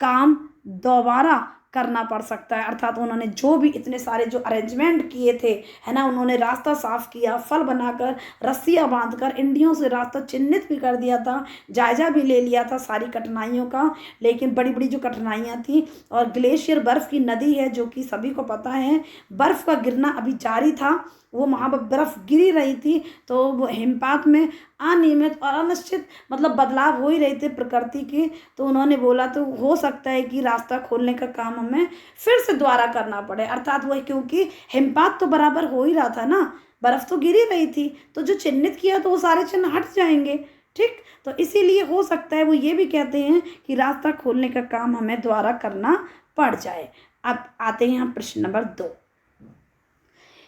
काम दोबारा करना पड़ सकता है। अर्थात उन्होंने जो भी इतने सारे जो अरेंजमेंट किए थे, है ना, उन्होंने रास्ता साफ किया, फल बनाकर रस्सियाँ बांधकर इंडियों से रास्ता चिन्हित भी कर दिया था, जायजा भी ले लिया था सारी कठिनाइयों का। लेकिन बड़ी बड़ी जो कठिनाइयाँ थी और ग्लेशियर बर्फ़ की नदी है जो कि सभी को पता है, बर्फ़ का गिरना अभी जारी था, वो वहाँ पर बर्फ़ गिरी रही थी। तो वो हिमपात में अनियमित और अनिश्चित मतलब बदलाव हो ही रहे थे प्रकृति के। तो उन्होंने बोला तो हो सकता है कि रास्ता खोलने का काम हमें फिर से दोबारा करना पड़े। अर्थात वही, क्योंकि हिमपात तो बराबर हो ही रहा था ना, बर्फ़ तो गिरी रही थी, तो जो चिन्हित किया तो वो सारे चिन्ह हट जाएंगे। ठीक, तो इसीलिए हो सकता है वो ये भी कहते हैं कि रास्ता खोलने का काम हमें दोबारा करना पड़ जाए। अब आते हैं हम प्रश्न नंबर 2।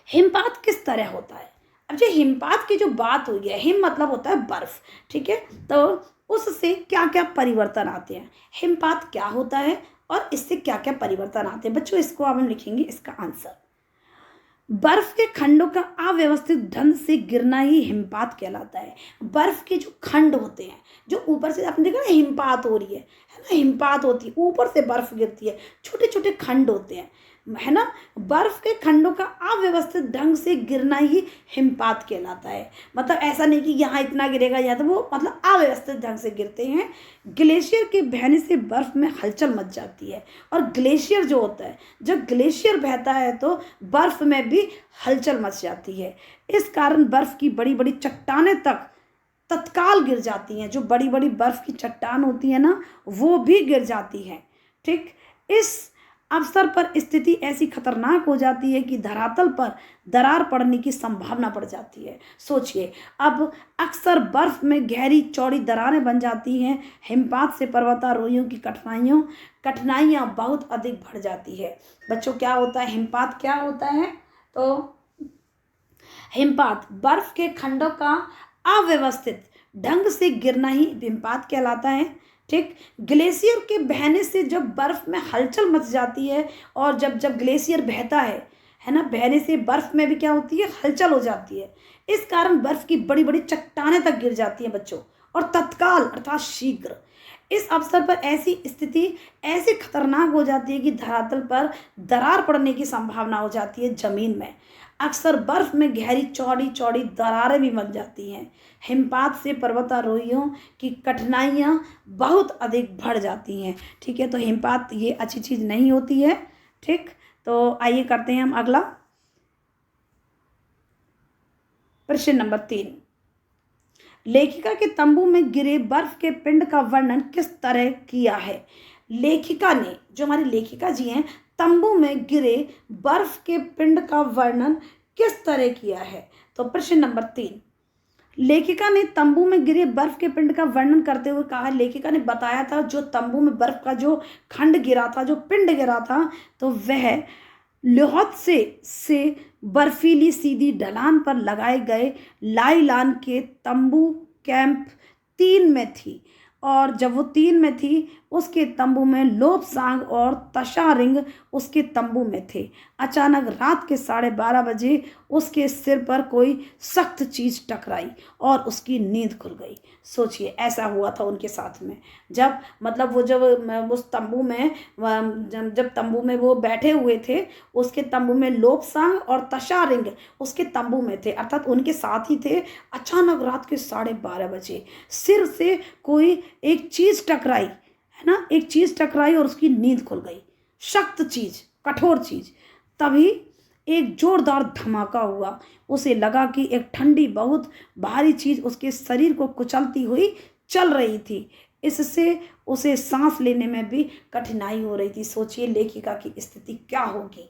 हिमपात किस तरह होता है? अब जो हिमपात की जो बात हुई है, हिम मतलब होता है बर्फ, ठीक है, तो उससे क्या क्या परिवर्तन आते हैं, हिमपात क्या होता है और इससे क्या क्या परिवर्तन आते हैं बच्चों, इसको अब हम लिखेंगे इसका आंसर। बर्फ के खंडों का अव्यवस्थित ढंग से गिरना ही हिमपात कहलाता है। बर्फ के जो खंड होते हैं, जो ऊपर से आपने देखा ना हिमपात हो रही है ना, हिमपात होती है, ऊपर से बर्फ गिरती है, छोटे छोटे खंड होते हैं, है ना। बर्फ के खंडों का अव्यवस्थित ढंग से गिरना ही हिमपात कहलाता है। मतलब ऐसा नहीं कि यहाँ इतना गिरेगा या तो वो मतलब अव्यवस्थित ढंग से गिरते हैं। ग्लेशियर के बहने से बर्फ में हलचल मच जाती है, और ग्लेशियर जो होता है, जब ग्लेशियर बहता है तो बर्फ में भी हलचल मच जाती है। इस कारण बर्फ की बड़ी बड़ी चट्टानें तक तत्काल गिर जाती हैं। जो बड़ी बड़ी बर्फ की चट्टान होती है ना, वो भी गिर जाती हैं। ठीक, इस अवसर पर स्थिति ऐसी खतरनाक हो जाती है कि धरातल पर दरार पड़ने की संभावना बढ़ जाती है। सोचिए, अब अक्सर बर्फ में गहरी चौड़ी दरारें बन जाती हैं। हिमपात से पर्वतारोहियों की कठिनाइयाँ बहुत अधिक बढ़ जाती है। बच्चों, क्या होता है हिमपात? क्या होता है? तो हिमपात बर्फ के खंडों का अव्यवस्थित ढंग से गिरना ही हिमपात कहलाता है। ठीक, ग्लेशियर के बहने से जब बर्फ में हलचल मच जाती है, और जब जब ग्लेशियर बहता है ना, बहने से बर्फ में भी क्या होती है, हलचल हो जाती है। इस कारण बर्फ की बड़ी बड़ी चट्टानें तक गिर जाती हैं बच्चों, और तत्काल अर्थात शीघ्र। इस अवसर पर ऐसी स्थिति ऐसी खतरनाक हो जाती है कि धरातल पर दरार पड़ने की संभावना हो जाती है जमीन में। अक्सर बर्फ में गहरी चौड़ी चौड़ी दरारें भी बन जाती हैं। हिमपात से पर्वतारोहियों की कठिनाइयाँ बहुत अधिक बढ़ जाती हैं। ठीक है, तो हिमपात ये अच्छी चीज़ नहीं होती है। ठीक, तो आइए करते हैं हम अगला प्रश्न नंबर 3। लेखिका के तंबू में गिरे बर्फ के पिंड का वर्णन किस तरह किया है? लेखिका ने, जो हमारी लेखिका जी हैं, तंबू में गिरे बर्फ के पिंड का वर्णन किस तरह किया है? तो प्रश्न नंबर 3, लेखिका ने तंबू में गिरे बर्फ के पिंड का वर्णन करते हुए कहा, लेखिका ने बताया था जो तंबू में बर्फ का जो खंड गिरा था, जो पिंड गिरा था, तो वह लोहत से बर्फीली सीधी ढलान पर लगाए गए लाइलान के तंबू कैंप 3 में थी। और जब वो 3 में थी, उसके तंबू में लोबसांग और तशारिंग उसके तंबू में थे। अचानक रात के 12:30 बजे उसके सिर पर कोई सख्त चीज़ टकराई और उसकी नींद खुल गई। सोचिए, ऐसा हुआ था उनके साथ में। जब मतलब वो जब उस तंबू में जब तंबू में वो बैठे हुए थे, उसके तंबू में लोबसांग और तशारिंग उसके तंबू में थे, अर्थात उनके साथ ही थे। अचानक रात के 12:30 बजे सिर से कोई एक चीज़ टकराई, है ना, एक चीज़ टकराई और उसकी नींद खुल गई। सख्त चीज़, कठोर चीज़। तभी एक जोरदार धमाका हुआ। उसे लगा कि एक ठंडी बहुत भारी चीज़ उसके शरीर को कुचलती हुई चल रही थी। इससे उसे सांस लेने में भी कठिनाई हो रही थी। सोचिए लेखिका की स्थिति क्या होगी,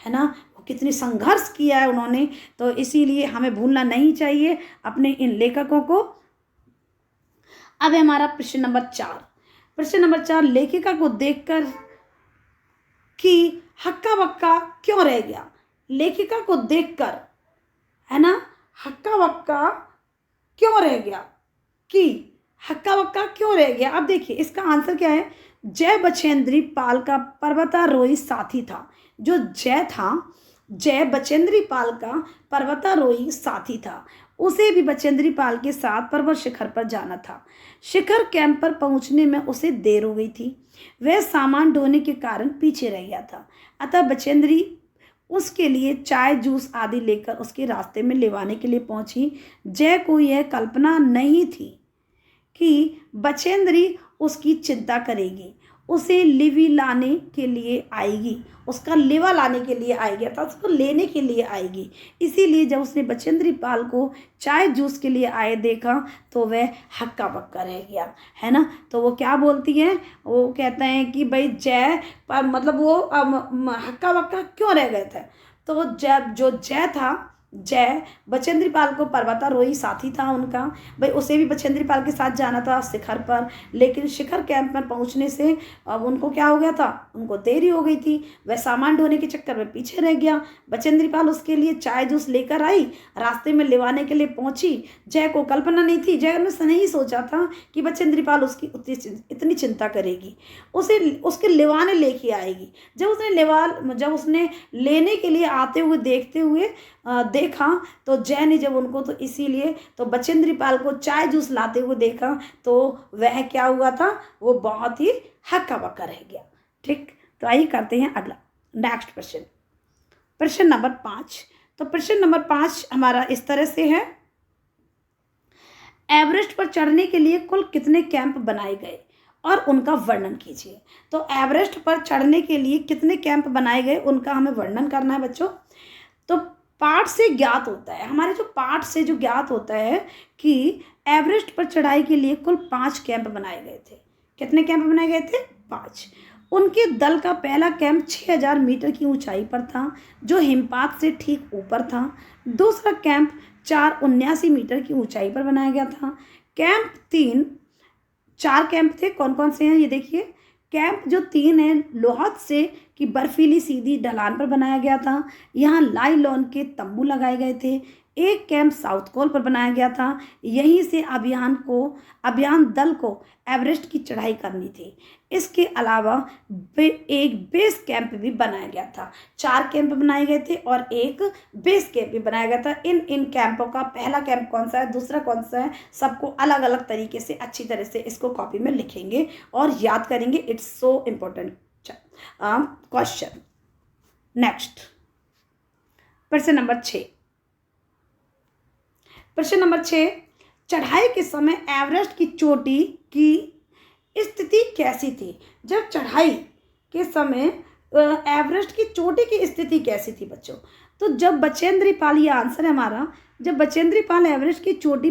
है ना, वो कितनी संघर्ष किया है उन्होंने। तो इसीलिए हमें भूलना नहीं चाहिए अपने इन लेखकों को। अब है हमारा प्रश्न नंबर 4। प्रश्न नंबर 4, लेखिका को देखकर कि हक्का बक्का क्यों रह गया? लेखिका को देखकर, है ना, हक्का बक्का क्यों रह गया, कि हक्का बक्का क्यों रह गया? अब देखिए इसका आंसर क्या है। जय बचेंद्री पाल का पर्वतारोही साथी था। जो जय था, जय बचेंद्री पाल का पर्वतारोही साथी था। उसे भी बचेंद्री पाल के साथ पर्वत शिखर पर जाना था। शिखर कैंप पर पहुंचने में उसे देर हो गई थी। वह सामान ढोने के कारण पीछे रह गया था। अतः बचेंद्री उसके लिए चाय जूस आदि लेकर उसके रास्ते में लेवाने के लिए पहुंची। जय को यह कल्पना नहीं थी कि बचेंद्री उसकी चिंता करेगी, उसे लिवी लाने के लिए आएगी, उसका लेवा लाने के लिए आएगी, अर्थात उसको लेने के लिए आएगी। इसीलिए जब उसने बचेंद्री पाल को चाय जूस के लिए आए देखा तो वह हक्का बक्का रह गया, है ना। तो वो क्या बोलती हैं, वो कहते हैं कि भाई जय पर मतलब वो हक्का बक्का क्यों रह गए थे। तो जब जो जय था जय बचेंद्री पाल को पर्वतारोही साथी था उनका, भाई उसे भी बचेंद्री पाल के साथ जाना था शिखर पर, लेकिन शिखर कैंप में पहुंचने से अब उनको क्या हो गया था, उनको देरी हो गई थी। वह सामान ढोने के चक्कर में पीछे रह गया। बचेंद्री पाल उसके लिए चाय जूस लेकर आई, रास्ते में लिवाने के लिए पहुंची। जय को कल्पना नहीं थी, जय ने नहीं सोचा था कि बचेंद्री पाल उसकी इतनी चिंता करेगी, उसे उसके लिवाने लेके आएगी। जब उसने लेने के लिए आते हुए देखते हुए देखा तो जय ने जब उनको तो इसीलिए तो बचेंद्री पाल को चाय जूस लाते हुए देखा तो वह क्या हुआ था, वो बहुत ही हक्का बक्का रह गया। ठीक, तो आइए करते हैं अगला नेक्स्ट क्वेश्चन, प्रश्न नंबर 5। तो प्रश्न नंबर 5 हमारा इस तरह से है, एवरेस्ट पर चढ़ने के लिए कुल कितने कैंप बनाए गए और उनका वर्णन कीजिए। तो एवरेस्ट पर चढ़ने के लिए कितने कैंप बनाए गए उनका हमें वर्णन करना है बच्चों। तो पाठ से ज्ञात होता है, हमारे जो पाठ से जो ज्ञात होता है कि एवरेस्ट पर चढ़ाई के लिए कुल 5 कैंप बनाए गए थे। कितने कैंप बनाए गए थे? 5। उनके दल का पहला कैंप 6000 मीटर की ऊंचाई पर था, जो हिमपात से ठीक ऊपर था। दूसरा कैंप 479 मीटर की ऊंचाई पर बनाया गया था। कैंप 3, 4 कैंप थे, कौन कौन से हैं ये देखिए। कैंप जो 3 है लोहत से की बर्फीली सीधी ढलान पर बनाया गया था, यहाँ लाइलॉन के तंबू लगाए गए थे। एक कैंप साउथ कोल पर बनाया गया था, यहीं से अभियान दल को एवरेस्ट की चढ़ाई करनी थी। इसके अलावा एक बेस कैंप भी बनाया गया था। 4 कैंप बनाए गए थे और एक बेस कैंप भी बनाया गया था। इन कैंपों का पहला कैंप कौन सा है, दूसरा कौन सा है, सबको अलग अलग तरीके से अच्छी तरह से इसको कॉपी में लिखेंगे और याद करेंगे। It's so important question. Next प्रश्न नंबर 6। प्रश्न नंबर 6, चढ़ाई के समय एवरेस्ट की चोटी की स्थिति कैसी थी। जब चढ़ाई के समय एवरेस्ट की चोटी की स्थिति कैसी थी बच्चों। तो जब बचेंद्री पाल, ये आंसर है हमारा, जब बचेंद्री पाल एवरेस्ट की चोटी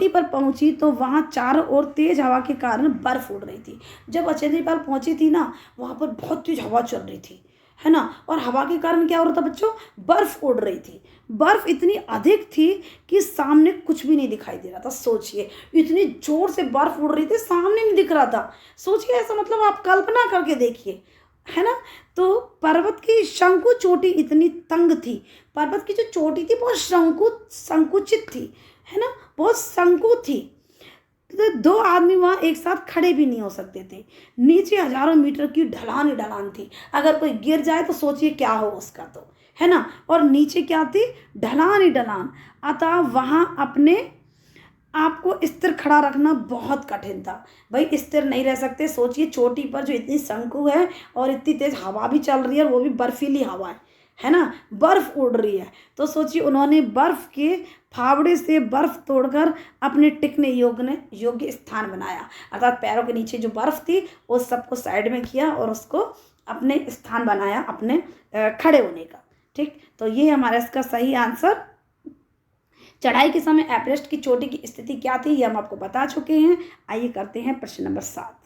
पर पहुंची तो वहाँ चारों ओर तेज हवा के कारण बर्फ उड़ रही थी। जब बचेंद्री पाल पहुंची थी ना, वहाँ पर बहुत तेज हवा चल रही थी, है ना, और हवा के कारण क्या हो रहा था बच्चों, बर्फ उड़ रही थी। बर्फ इतनी अधिक थी कि सामने कुछ भी नहीं दिखाई दे रहा था। सोचिए, इतनी जोर से बर्फ उड़ रही थी, सामने नहीं दिख रहा था। सोचिए, ऐसा मतलब आप कल्पना करके देखिए, है ना। तो पर्वत की शंकु चोटी इतनी तंग थी, पर्वत की जो चोटी थी बहुत संकुचित थी, है ना, बहुत संकु थी। तो 2 आदमी वहाँ एक साथ खड़े भी नहीं हो सकते थे। नीचे हजारों मीटर की ढलान ही ढलान थी, अगर कोई गिर जाए तो सोचिए क्या हो उसका, तो है ना। और नीचे क्या थी, ढलान ही ढलान। अतः वहाँ अपने आपको स्थिर खड़ा रखना बहुत कठिन था। भाई स्थिर नहीं रह सकते। सोचिए, चोटी पर जो इतनी शंकु है और इतनी तेज हवा भी चल रही है, वो भी बर्फीली हवा है ना, बर्फ उड़ रही है। तो सोचिए, उन्होंने बर्फ के फावड़े से बर्फ तोड़कर अपने टिकने योग्य स्थान बनाया। अर्थात पैरों के नीचे जो बर्फ थी उस सबको साइड में किया और उसको अपने स्थान बनाया अपने खड़े होने का। ठीक, तो ये हमारा इसका सही आंसर। चढ़ाई के समय एवरेस्ट की चोटी की स्थिति क्या थी, ये हम आपको बता चुके हैं। आइए करते हैं प्रश्न नंबर 7।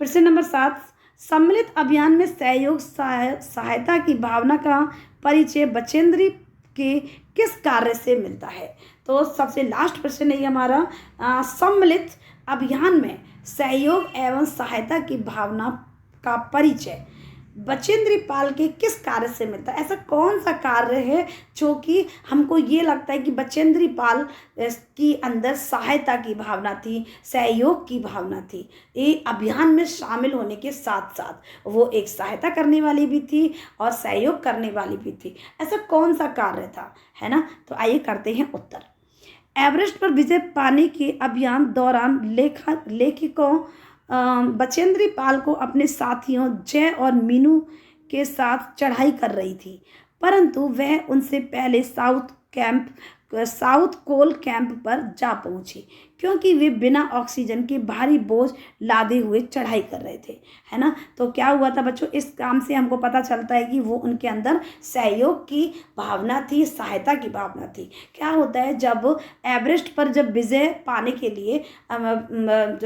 प्रश्न नंबर 7, सम्मिलित अभियान में सहयोग सहायता की भावना का परिचय बचेंद्री के किस कार्य से मिलता है। तो सबसे लास्ट प्रश्न है हमारा, सम्मिलित अभियान में सहयोग एवं सहायता की भावना का परिचय बचेंद्री पाल के किस कार्य से मिलता है। ऐसा कौन सा कार्य है जो कि हमको ये लगता है कि बचेंद्री पाल की अंदर सहायता की भावना थी, सहयोग की भावना थी। ये अभियान में शामिल होने के साथ साथ वो एक सहायता करने वाली भी थी और सहयोग करने वाली भी थी। ऐसा कौन सा कार्य था, है ना। तो आइए करते हैं उत्तर। एवरेस्ट पर विजय पाने के अभियान दौरान लेखकों बचेंद्री पाल को अपने साथियों जय और मीनू के साथ चढ़ाई कर रही थी, परंतु वह उनसे पहले साउथ कोल कैंप पर जा पहुंची, क्योंकि वे बिना ऑक्सीजन के भारी बोझ लादे हुए चढ़ाई कर रहे थे, है ना। तो क्या हुआ था बच्चों, इस काम से हमको पता चलता है कि वो उनके अंदर सहयोग की भावना थी, सहायता की भावना थी। क्या होता है, जब एवरेस्ट पर जब विजय पाने के लिए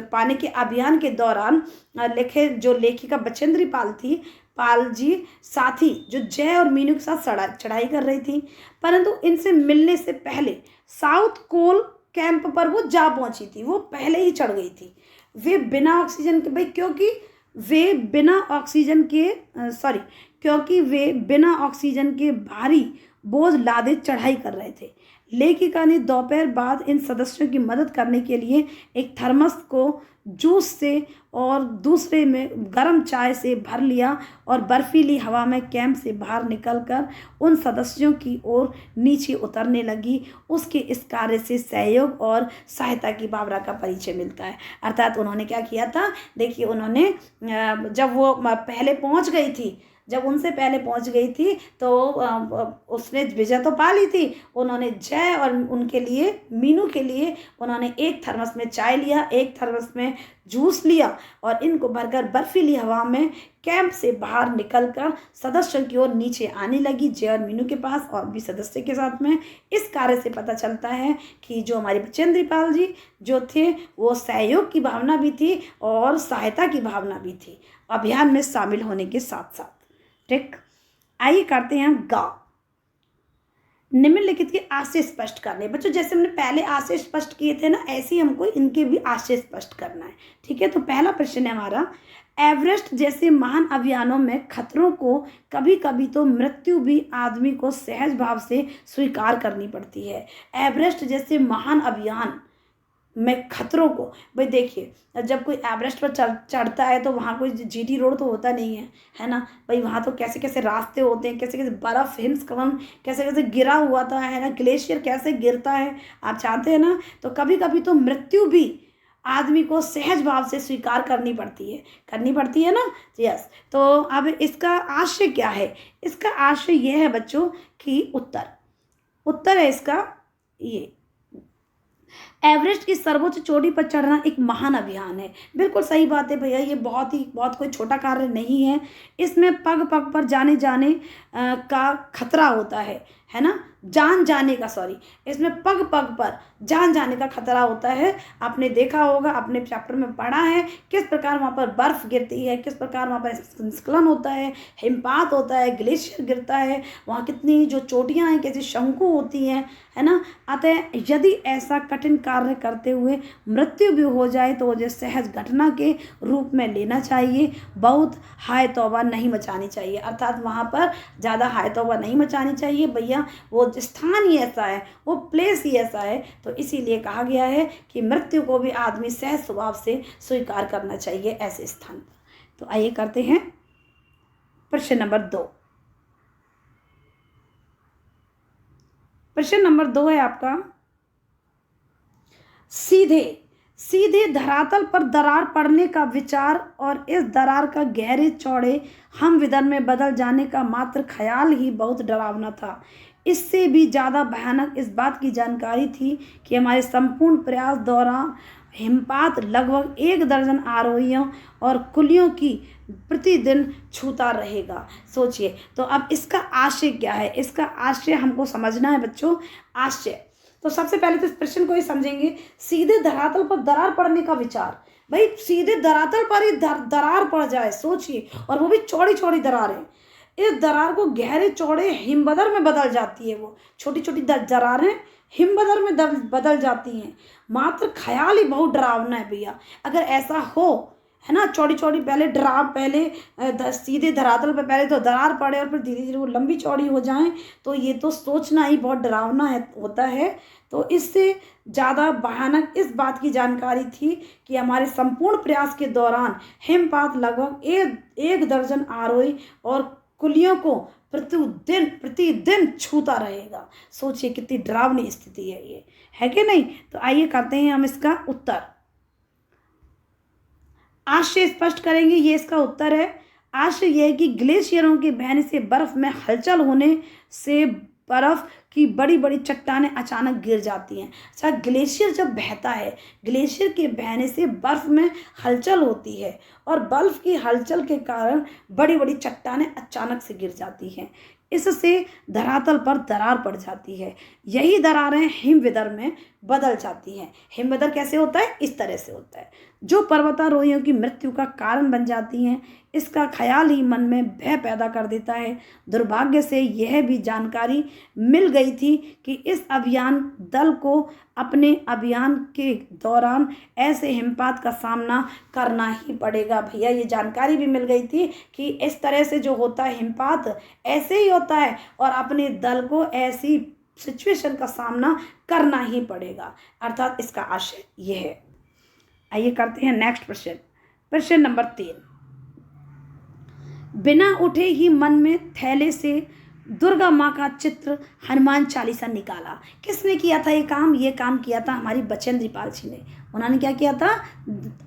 पाने के अभियान के दौरान लेखिका बचेंद्री पाल थी, पाल जी साथी जो जय और मीनू के साथ चढ़ाई कर रही थी, परंतु इनसे मिलने से पहले साउथ कोल कैंप पर वो जा पहुंची थी, वो पहले ही चढ़ गई थी। वे बिना ऑक्सीजन के, भाई क्योंकि वे बिना ऑक्सीजन के क्योंकि वे बिना ऑक्सीजन के भारी बोझ लादे चढ़ाई कर रहे थे। लेखिका ने दोपहर बाद इन सदस्यों की मदद करने के लिए एक थर्मस को जूस से और दूसरे में गर्म चाय से भर लिया और बर्फीली हवा में कैंप से बाहर निकलकर उन सदस्यों की ओर नीचे उतरने लगी। उसके इस कार्य से सहयोग और सहायता की भावना का परिचय मिलता है। अर्थात उन्होंने क्या किया था, देखिए उन्होंने जब वो पहले पहुंच गई थी, जब उनसे पहले पहुंच गई थी तो उसने विजय तो पा ली थी। उन्होंने जय और उनके लिए, मीनू के लिए उन्होंने एक थर्मस में चाय लिया, एक थर्मस में जूस लिया और इनको भरकर बर्फीली हवा में कैंप से बाहर निकलकर सदस्यों की ओर नीचे आने लगी, जय और मीनू के पास और भी सदस्य के साथ में। इस कार्य से पता चलता है कि जो हमारे बचेंद्र पाल जी जो थे वो सहयोग की भावना भी थी और सहायता की भावना भी थी अभियान में शामिल होने के साथ साथ। ठीक, आइए करते हैं हम गा। निम्नलिखित के आशय स्पष्ट करने। बच्चों जैसे हमने पहले आशय स्पष्ट किए थे ना, ऐसे ही हमको इनके भी आशय स्पष्ट करना है। ठीक है, तो पहला प्रश्न है हमारा, एवरेस्ट जैसे महान अभियानों में खतरों को कभी कभी तो मृत्यु भी आदमी को सहज भाव से स्वीकार करनी पड़ती है। एवरेस्ट जैसे महान अभियान में खतरों को, भाई देखिए जब कोई एवरेस्ट पर चढ़ता है तो वहाँ कोई जीटी रोड तो होता नहीं है, है ना भाई। वहाँ तो कैसे कैसे रास्ते होते हैं, कैसे कैसे बर्फ़ हिमस्खलन कैसे कैसे गिरा हुआ था, है ना, ग्लेशियर कैसे गिरता है, आप चाहते हैं ना। तो कभी कभी तो मृत्यु भी आदमी को सहज भाव से स्वीकार करनी पड़ती है ना। यस, तो अब इसका आशय क्या है? इसका आशय यह है बच्चों कि उत्तर है इसका ये, एवरेस्ट की सर्वोच्च चोटी पर चढ़ना एक महान अभियान है। बिल्कुल सही बात है भैया, ये बहुत कोई छोटा कार्य नहीं है। इसमें पग पग पर जाने का खतरा होता है ना, जान जाने का, इसमें पग पग पर जान जाने का खतरा होता है। आपने देखा होगा, अपने चैप्टर में पढ़ा है किस प्रकार वहाँ पर बर्फ़ गिरती है, किस प्रकार वहाँ पर हिमस्खलन होता है, हिमपात होता है, ग्लेशियर गिरता है, वहाँ कितनी जो चोटियाँ हैं कैसी शंकु होती हैं, है ना। अतः यदि ऐसा कठिन कार्य करते हुए मृत्यु भी हो जाए तो उसे सहज घटना के रूप में लेना चाहिए, बहुत हाय तौबा नहीं मचानी चाहिए। अर्थात वहाँ पर ज़्यादा हाय तौबा नहीं मचानी चाहिए भैया, वो स्थान ही ऐसा है, वो प्लेस ही ऐसा है। तो इसीलिए कहा गया है कि मृत्यु को भी आदमी सहज स्वभाव से स्वीकार करना चाहिए ऐसे स्थान पर। तो आइए करते हैं प्रश्न नंबर 2। प्रश्न नंबर 2 है आपका, सीधे धरातल पर दरार पड़ने का विचार और इस दरार का गहरे चौड़े हम विदर में बदल जाने का मात्र ख्याल ही बहुत डरावना था। इससे भी ज़्यादा भयानक इस बात की जानकारी थी कि हमारे संपूर्ण प्रयास दौरान हिमपात लगभग 1 दर्जन आरोहियों और कुलियों की प्रतिदिन छूता रहेगा। सोचिए, तो अब इसका आशय क्या है? इसका आशय हमको समझना है बच्चों। आशय तो सबसे पहले तो इस प्रश्न को ही समझेंगे, सीधे धरातल पर दरार पड़ने का विचार। भाई सीधे धरातल पर ही दरार पड़ जाए, सोचिए, और वो भी चौड़ी चौड़ी दरारें। इस दरार को गहरे चौड़े हिमबदर में बदल जाती है, वो छोटी छोटी दरारें हिमबदर में बदल जाती हैं। मात्र ख्याल ही बहुत डरावना है भैया। अगर ऐसा हो, है ना, चौड़ी चौड़ी पहले सीधे धरातल पर पहले तो दरार पड़े और फिर धीरे धीरे वो लंबी चौड़ी हो जाएं, तो ये तो सोचना ही बहुत डरावना होता है। तो इससे ज़्यादा भयानक इस बात की जानकारी थी कि हमारे संपूर्ण प्रयास के दौरान हिमपात लगभग 1 दर्जन आरोही और कुलियों को प्रतिदिन छूता रहेगा। सोचिए कितनी डरावनी स्थिति है ये, है कि नहीं। तो आइए करते हैं हम इसका उत्तर। आशय स्पष्ट करेंगे, ये इसका उत्तर है। आशय यह है कि ग्लेशियरों के बहने से बर्फ में हलचल होने से बर्फ की बड़ी बड़ी चट्टानें अचानक गिर जाती हैं। अच्छा, ग्लेशियर जब बहता है, ग्लेशियर के बहने से बर्फ में हलचल होती है और बर्फ की हलचल के कारण बड़ी बड़ी चट्टानें अचानक से गिर जाती हैं। इससे धरातल पर दरार पड़ जाती है। यही दरारें हिमविदर में बदल जाती हैं। हिमविदर कैसे होता है? इस तरह से होता है, जो पर्वतारोहियों की मृत्यु का कारण बन जाती हैं। इसका ख्याल ही मन में भय पैदा कर देता है। दुर्भाग्य से यह भी जानकारी मिल गई थी कि इस अभियान दल को अपने अभियान के दौरान ऐसे हिमपात का सामना करना ही पड़ेगा। भैया ये जानकारी भी मिल गई थी कि इस तरह से जो होता है हिमपात ऐसे ही होता है और अपने दल को ऐसी सिचुएशन का सामना करना ही पड़ेगा, अर्थात इसका आशय यह है। आइए करते हैं नेक्स्ट प्रश्न। प्रश्न नंबर 3। बिना उठे ही मन में थैले से दुर्गा माँ का चित्र हनुमान चालीसा निकाला। किसने किया था ये काम? ये काम किया था हमारी बचेंद्री पाल जी ने। उन्होंने क्या किया था?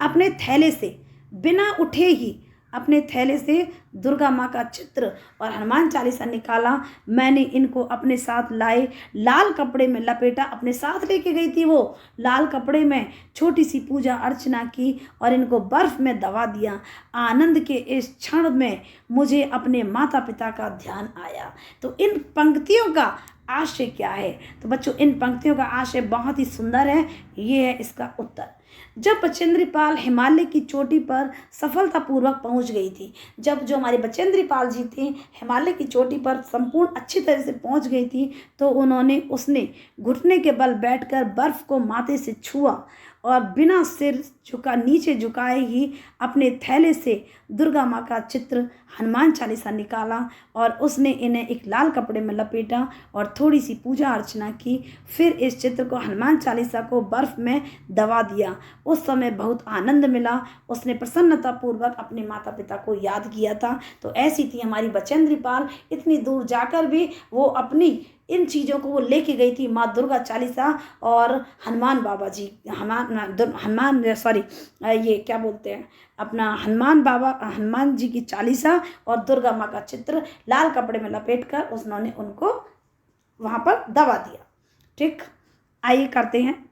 अपने थैले से बिना उठे ही अपने थैले से दुर्गा माँ का चित्र और हनुमान चालीसा निकाला। मैंने इनको अपने साथ लाए, लाल कपड़े में लपेटा, अपने साथ लेके गई थी वो। लाल कपड़े में छोटी सी पूजा अर्चना की और इनको बर्फ में दबा दिया। आनंद के इस क्षण में मुझे अपने माता पिता का ध्यान आया। तो इन पंक्तियों का आशय क्या है? तो बच्चों इन पंक्तियों का आशय बहुत ही सुंदर है। ये है इसका उत्तर। जब बचेंद्री पाल हिमालय की चोटी पर सफलतापूर्वक पहुंच गई थी, जब जो हमारी बचेंद्री पाल जी थी हिमालय की चोटी पर संपूर्ण अच्छी तरह से पहुंच गई थी, तो उसने घुटने के बल बैठकर बर्फ को माथे से छुआ और बिना सिर नीचे झुकाए ही अपने थैले से दुर्गा माँ का चित्र हनुमान चालीसा निकाला और उसने इन्हें एक लाल कपड़े में लपेटा और थोड़ी सी पूजा अर्चना की। फिर इस चित्र को हनुमान चालीसा को बर्फ में दबा दिया। उस समय बहुत आनंद मिला। उसने प्रसन्नतापूर्वक अपने माता पिता को याद किया था। तो ऐसी थी हमारी बचेंद्री पाल। इतनी दूर जाकर भी वो अपनी इन चीज़ों को वो लेके गई थी, माँ दुर्गा चालीसा और हनुमान बाबा जी, ये क्या बोलते हैं अपना हनुमान जी की चालीसा और दुर्गा माँ का चित्र लाल कपड़े में लपेटकर उन्होंने उनको वहाँ पर दबा दिया। ठीक, आइए करते हैं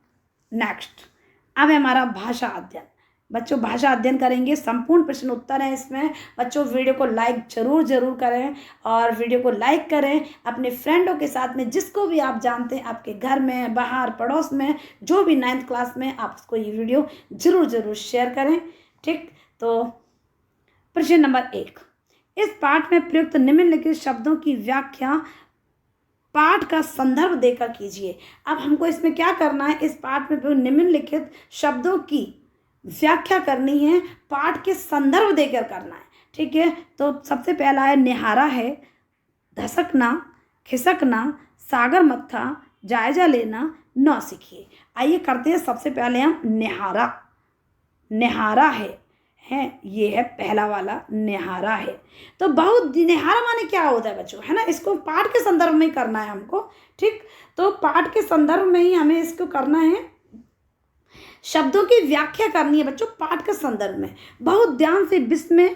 नेक्स्ट। अब है हमारा भाषा अध्ययन। बच्चों भाषा अध्ययन करेंगे, संपूर्ण प्रश्न उत्तर है इसमें। बच्चों वीडियो को लाइक जरूर करें और वीडियो को लाइक करें अपने फ्रेंडों के साथ में, जिसको भी आप जानते हैं आपके घर में, बाहर, पड़ोस में, जो भी 9th क्लास में, आप उसको ये वीडियो जरूर शेयर करें। ठीक, तो प्रश्न नंबर 1। इस पाठ में प्रयुक्त निम्नलिखित शब्दों की व्याख्या पाठ का संदर्भ देकर कीजिए। अब हमको इसमें क्या करना है? इस पाठ में प्रयुक्त निम्नलिखित शब्दों की व्याख्या करनी है, पाठ के संदर्भ देकर करना है। ठीक है, तो सबसे पहला है निहारा है, धसकना, खिसकना, सागर मत्था, जायजा लेना, नौसिखिए। आइए करते हैं सबसे पहले हम निहारा है ये है पहला वाला, निहारा है। तो बहुत निहारा माने क्या होता है बच्चों, है ना? इसको पाठ के संदर्भ में ही करना है हमको। ठीक, तो पाठ के संदर्भ में ही हमें इसको करना है, शब्दों की व्याख्या करनी है बच्चों पाठ के संदर्भ में। बहुत ध्यान से विस्मय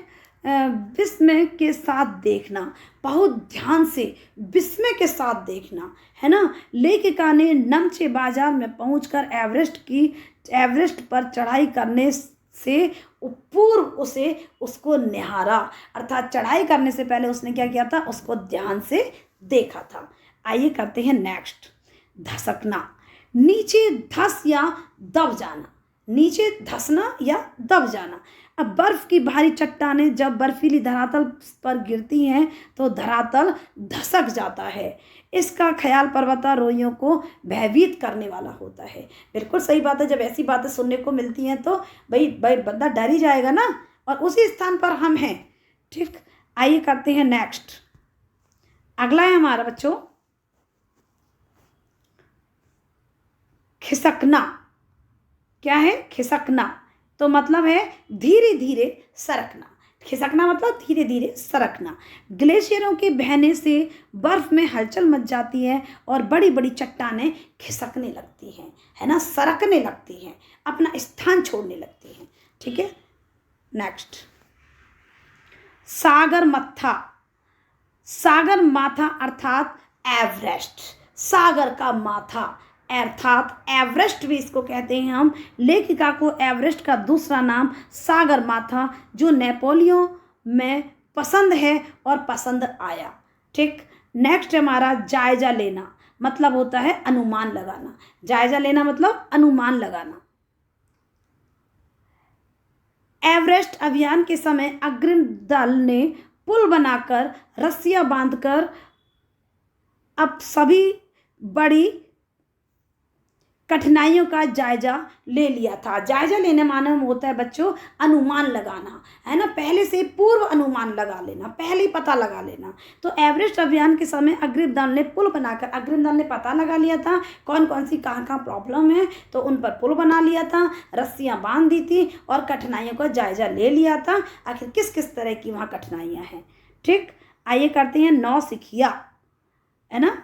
के साथ देखना, बहुत ध्यान से विस्मय के साथ देखना, है ना? लेखिका ने नमचे बाजार में पहुंचकर एवरेस्ट पर चढ़ाई करने से पूर्व उसको निहारा, अर्थात चढ़ाई करने से पहले उसने क्या किया था? उसको ध्यान से देखा था। आइए करते हैं नेक्स्ट। धसकना, नीचे धस या दब जाना, नीचे धसना या दब जाना। अब बर्फ की भारी चट्टानें जब बर्फीली धरातल पर गिरती हैं तो धरातल धसक जाता है। इसका ख्याल पर्वतारोहियों को भयभीत करने वाला होता है। बिल्कुल सही बात है, जब ऐसी बातें सुनने को मिलती हैं तो भाई बंदा डर ही जाएगा ना, और उसी स्थान पर हम हैं। ठीक, आइए करते हैं नेक्स्ट। अगला है हमारा बच्चों खिसकना। क्या है? खिसकना तो मतलब है धीरे धीरे सरकना। खिसकना मतलब धीरे धीरे सरकना। ग्लेशियरों के बहने से बर्फ में हलचल मच जाती है और बड़ी बड़ी चट्टानें खिसकने लगती हैं, है ना? सरकने लगती हैं, अपना स्थान छोड़ने लगती हैं। ठीक है, नेक्स्ट। सागर मत्था, सागर माथा अर्थात एवरेस्ट, सागर का माथा अर्थात एवरेस्ट भी इसको कहते हैं हम। लेखिका को एवरेस्ट का दूसरा नाम सागर माथा, जो नेपोलियन में पसंद है और पसंद आया। ठीक, नेक्स्ट हमारा जायजा लेना, मतलब होता है अनुमान लगाना। जायजा लेना मतलब अनुमान लगाना। एवरेस्ट अभियान के समय अग्रिम दल ने पुल बनाकर रस्सियां बांधकर अब सभी बड़ी कठिनाइयों का जायजा ले लिया था। जायजा लेने माने में होता है बच्चों अनुमान लगाना, है ना, पहले से पूर्व अनुमान लगा लेना, पहले ही पता लगा लेना। तो एवरेस्ट अभियान के समय अग्रिम दल ने पुल बनाकर, अग्रिम दल ने पता लगा लिया था कौन कौन सी कहाँ कहाँ प्रॉब्लम है, तो उन पर पुल बना लिया था, रस्सियाँ बांध दी थी और कठिनाइयों का जायजा ले लिया था, आखिर किस किस तरह की वहाँ कठिनाइयाँ हैं। ठीक, आइए करते हैं नौसिखिया, है ना।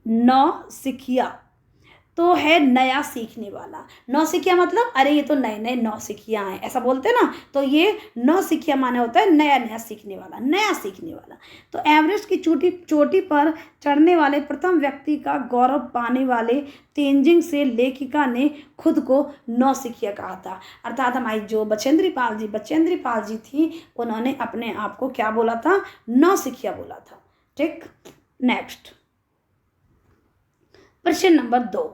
नौसिखिया तो है नया सीखने वाला। नौसिखिया मतलब अरे ये तो नए नए नौसिखिया हैं, ऐसा बोलते हैं ना, तो ये नौसिखिया माने होता है नया नया सीखने वाला, नया सीखने वाला। तो एवरेस्ट की चोटी पर चढ़ने वाले प्रथम व्यक्ति का गौरव पाने वाले तेंजिंग से लेखिका ने खुद को नौसिखिया कहा था। अर्थात हमारी जो बचेंद्री पाल जी थी, उन्होंने अपने आप को क्या बोला था, नौसिखिया बोला था। ठीक, नेक्स्ट प्रश्न नंबर 2।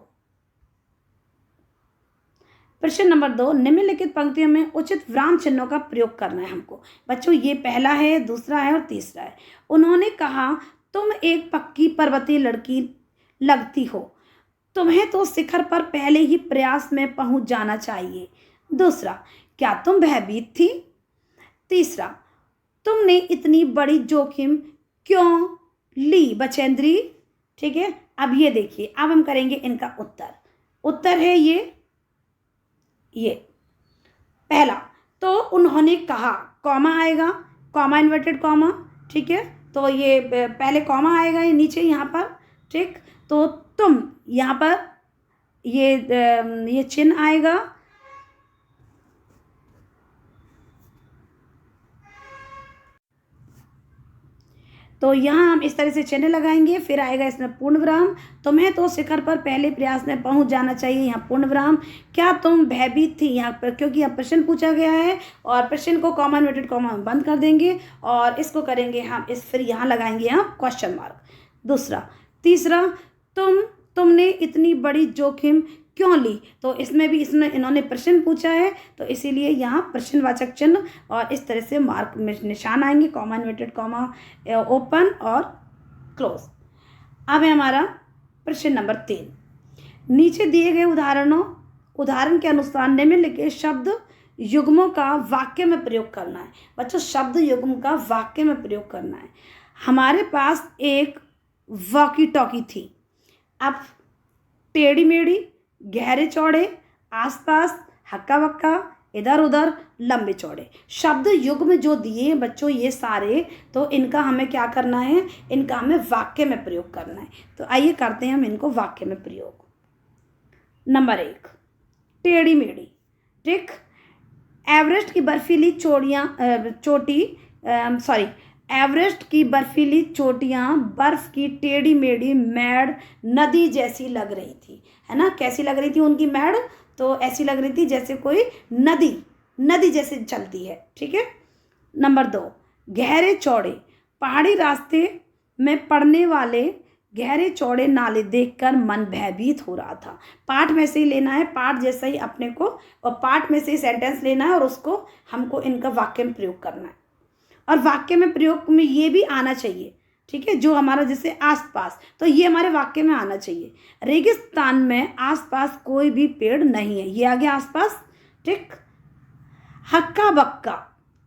प्रश्न नंबर 2, निम्नलिखित पंक्तियों में उचित विराम चिन्हों का प्रयोग करना है हमको। बच्चों ये पहला है, दूसरा है और तीसरा है। उन्होंने कहा तुम एक पक्की पर्वतीय लड़की लगती हो, तुम्हें तो शिखर पर पहले ही प्रयास में पहुंच जाना चाहिए। दूसरा, क्या तुम भयभीत थी। तीसरा, तुमने इतनी बड़ी जोखिम क्यों ली बचेंद्री। ठीक है, अब ये देखिए, अब हम करेंगे इनका उत्तर है ये पहला, तो उन्होंने कहा, कॉमा आएगा, कॉमा इन्वर्टेड कॉमा, ठीक है, तो ये पहले कॉमा आएगा ये नीचे यहाँ पर। ठीक, तो तुम यहाँ पर ये चिन्ह आएगा, तो यहाँ हम इस तरह से चिन्ह लगाएंगे, फिर आएगा इसमें पूर्ण विराम। तुम्हें तो शिखर पर पहले प्रयास में पहुंच जाना चाहिए, यहाँ पूर्ण विराम। क्या तुम भयभीत थी, यहाँ पर क्योंकि यहाँ प्रश्न पूछा गया है और प्रश्न को कॉमा इन्वर्टेड कॉमा में बंद कर देंगे और इसको करेंगे हम फिर यहाँ लगाएंगे हम क्वेश्चन मार्क। दूसरा, तीसरा, तुमने इतनी बड़ी जोखिम क्यों ली, तो इसमें भी इन्होंने प्रश्न पूछा है, तो इसीलिए यहाँ प्रश्नवाचक चिन्ह और इस तरह से मार्क में निशान आएंगे, कॉमा इन्वर्टेड कॉमा ओपन और क्लोज। अब है हमारा प्रश्न नंबर 3। नीचे दिए गए उदाहरण के अनुसार निम्नलिखित शब्द युग्मों का वाक्य में प्रयोग करना है। बच्चों शब्द युग्म का वाक्य में प्रयोग करना है। हमारे पास एक वॉकी टॉकी थी, अब टेढ़ी मेढ़ी, गहरे चौड़े, आसपास, हक्का बक्का, इधर उधर, लंबे चौड़े, शब्द युग्म जो दिए हैं बच्चों ये सारे, तो इनका हमें क्या करना है, इनका हमें वाक्य में प्रयोग करना है। तो आइए करते हैं हम इनको वाक्य में प्रयोग। नंबर 1, टेढ़ी मेढ़ी। ठीक, एवरेस्ट की बर्फीली एवरेस्ट की बर्फीली चोटियाँ बर्फ की टेढ़ी मेढ़ी मैड़ नदी जैसी लग रही थी, है ना। कैसी लग रही थी उनकी मैड़, तो ऐसी लग रही थी जैसे कोई नदी जैसे चलती है। ठीक है। नंबर 2, गहरे चौड़े, पहाड़ी रास्ते में पड़ने वाले गहरे चौड़े नाले देखकर मन भयभीत हो रहा था। पाठ में से ही लेना है, पाठ जैसा ही अपने को, और पाठ में से ही सेंटेंस लेना है और उसको हमको इनका वाक्य में प्रयोग करना है। और वाक्य में प्रयोग में ये भी आना चाहिए, ठीक है, जो हमारा जैसे आसपास, तो ये हमारे वाक्य में आना चाहिए। रेगिस्तान में आसपास कोई भी पेड़ नहीं है, ये आ गया आसपास। ठीक। हक्का बक्का,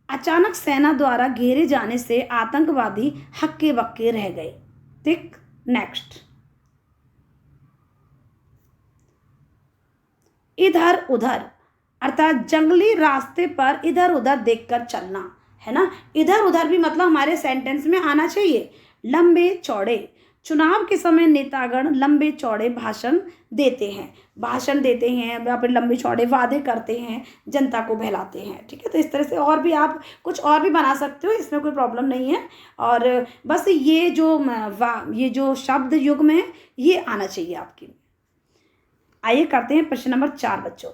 अचानक सेना द्वारा घेरे जाने से आतंकवादी हक्के बक्के रह गए। ठीक। नेक्स्ट, इधर उधर, अर्थात जंगली रास्ते पर इधर उधर देखकर चलना, है ना। इधर उधर भी मतलब हमारे सेंटेंस में आना चाहिए। लंबे चौड़े, चुनाव के समय नेतागण लंबे चौड़े भाषण देते हैं, या फिर लंबे चौड़े वादे करते हैं, जनता को बहलाते हैं। ठीक है, तो इस तरह से और भी आप कुछ और भी बना सकते हो, इसमें कोई प्रॉब्लम नहीं है। और बस ये जो शब्द युग्म है ये आना चाहिए आपकी। आइए करते हैं प्रश्न नंबर 4 बच्चों।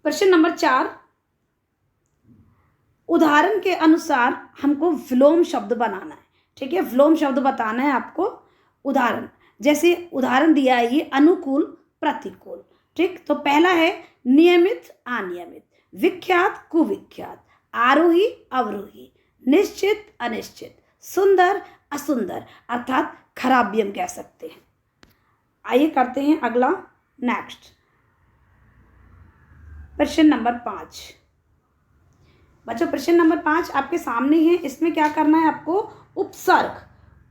प्रश्न नंबर 4, उदाहरण के अनुसार हमको विलोम शब्द बनाना है। ठीक है, विलोम शब्द बताना है आपको। उदाहरण, जैसे उदाहरण दिया है ये अनुकूल प्रतिकूल, ठीक, तो पहला है नियमित अनियमित, विख्यात कुविख्यात, आरोही अवरोही, निश्चित अनिश्चित, सुंदर असुंदर, अर्थात खराब भी हम कह सकते हैं। आइए करते हैं अगला, नेक्स्ट प्रश्न नंबर 5। बच्चों प्रश्न नंबर 5 आपके सामने है। इसमें क्या करना है आपको,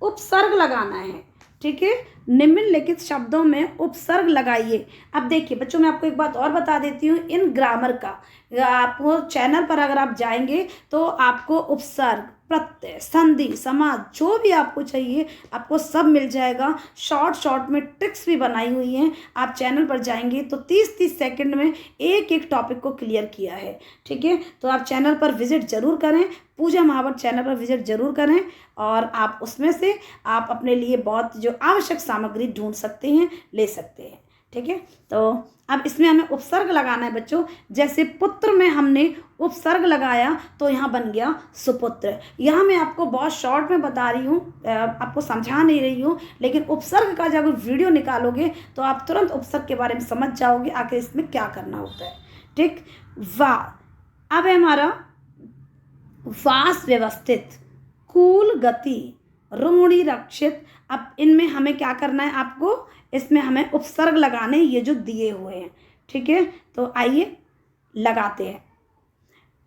उपसर्ग लगाना है। ठीक है, निम्नलिखित शब्दों में उपसर्ग लगाइए। अब देखिए बच्चों, मैं आपको एक बात और बता देती हूँ, इन ग्रामर का आपको चैनल पर अगर आप जाएंगे तो आपको उपसर्ग, प्रत्यय, संधि, समास जो भी आपको चाहिए आपको सब मिल जाएगा। शॉर्ट में ट्रिक्स भी बनाई हुई हैं। आप चैनल पर जाएंगे तो 30-30 सेकंड में एक एक टॉपिक को क्लियर किया है। ठीक है, तो आप चैनल पर विजिट जरूर करें, पूजा महावत चैनल पर विजिट जरूर करें, और आप उसमें से आप अपने लिए बहुत जो आवश्यक सामग्री ढूंढ सकते हैं, ले सकते हैं। ठीक है, तो अब इसमें हमें उपसर्ग लगाना है बच्चों। जैसे पुत्र में हमने उपसर्ग लगाया तो यहाँ बन गया सुपुत्र। यहाँ मैं आपको बहुत शॉर्ट में बता रही हूँ, आपको समझा नहीं रही हूँ, लेकिन उपसर्ग का जब वीडियो निकालोगे तो आप तुरंत उपसर्ग के बारे में समझ जाओगे आखिर इसमें क्या करना होता है। ठीक, वाह, अब है हमारा वास व्यवस्थित, कूल गति, रोहिणी रक्षित। अब इनमें हमें क्या करना है, आपको इसमें हमें उपसर्ग लगाने, ये जो दिए हुए हैं। ठीक है, तो आइए लगाते हैं।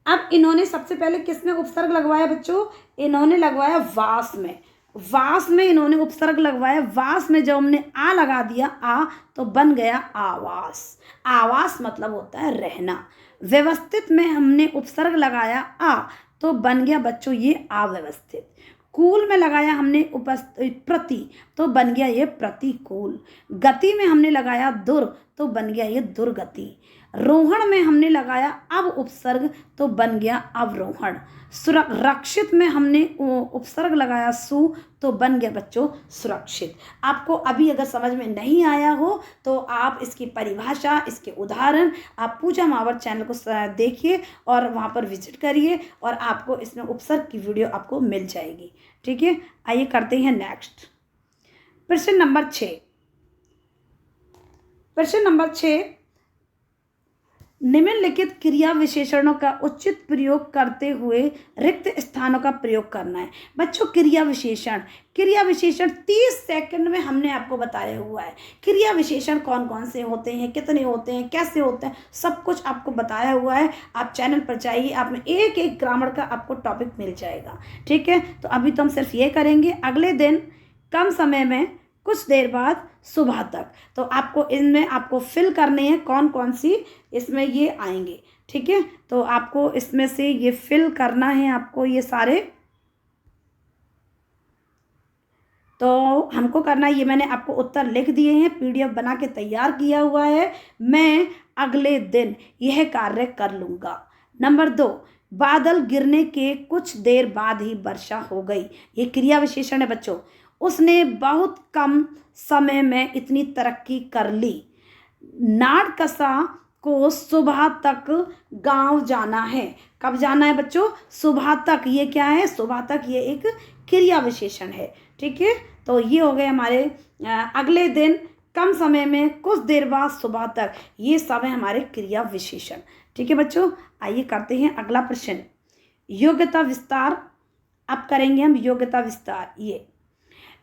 अब इन्होंने सबसे पहले किसमें उपसर्ग लगवाया बच्चों, इन्होंने लगवाया वास में। वास में इन्होंने उपसर्ग लगवाया। वास में जब हमने आ लगा दिया, आ, तो बन गया आवास। आवास मतलब होता है रहना। व्यवस्थित में हमने उपसर्ग लगाया आ, तो बन गया बच्चों ये अव्यवस्थित। कूल में लगाया हमने प्रति, तो बन गया ये प्रतिकूल। गति में हमने लगाया दुर, तो बन गया ये दुर्गति। रोहण में हमने लगाया अब उपसर्ग, तो बन गया अवरोहण। सुरक्षित में हमने उपसर्ग लगाया सु, तो बन गया बच्चों सुरक्षित। आपको अभी अगर समझ में नहीं आया हो तो आप इसकी परिभाषा, इसके उदाहरण आप पूजा महावत चैनल को देखिए और वहाँ पर विजिट करिए, और आपको इसमें उपसर्ग की वीडियो आपको मिल जाएगी। ठीक है, आइए करते हैं नेक्स्ट प्रश्न नंबर 6। प्रश्न नंबर 6, निम्नलिखित क्रिया विशेषणों का उचित प्रयोग करते हुए रिक्त स्थानों का प्रयोग करना है। बच्चों क्रिया विशेषण 30 सेकंड में हमने आपको बताया हुआ है। क्रिया विशेषण कौन कौन से होते हैं, कितने होते हैं, कैसे होते हैं, सब कुछ आपको बताया हुआ है। आप चैनल पर जाइए, आप में एक एक ग्रामर का आपको टॉपिक मिल जाएगा। ठीक है, तो अभी तो हम सिर्फ ये करेंगे। अगले दिन कम समय में कुछ देर बाद सुबह तक, तो आपको इनमें आपको फिल करने हैं कौन कौन सी इसमें ये आएंगे। ठीक है, तो आपको इसमें से ये फिल करना है आपको ये सारे, तो हमको करना है। ये मैंने आपको उत्तर लिख दिए हैं, PDF बना के तैयार किया हुआ है। मैं अगले दिन यह कार्य कर लूँगा। नंबर 2, बादल गिरने के कुछ देर बाद ही वर्षा हो गई। ये क्रिया विशेषण है बच्चों। उसने बहुत कम समय में इतनी तरक्की कर ली। नाड़कसा को सुबह तक गांव जाना है। कब जाना है बच्चों, सुबह तक। ये क्या है, सुबह तक, ये एक क्रिया विशेषण है। ठीक है, तो ये हो गए हमारे अगले दिन, कम समय में, कुछ देर बाद, सुबह तक, ये सब है हमारे क्रिया विशेषण। ठीक है बच्चों, आइए करते हैं अगला प्रश्न, योग्यता विस्तार। अब करेंगे हम योग्यता विस्तार। ये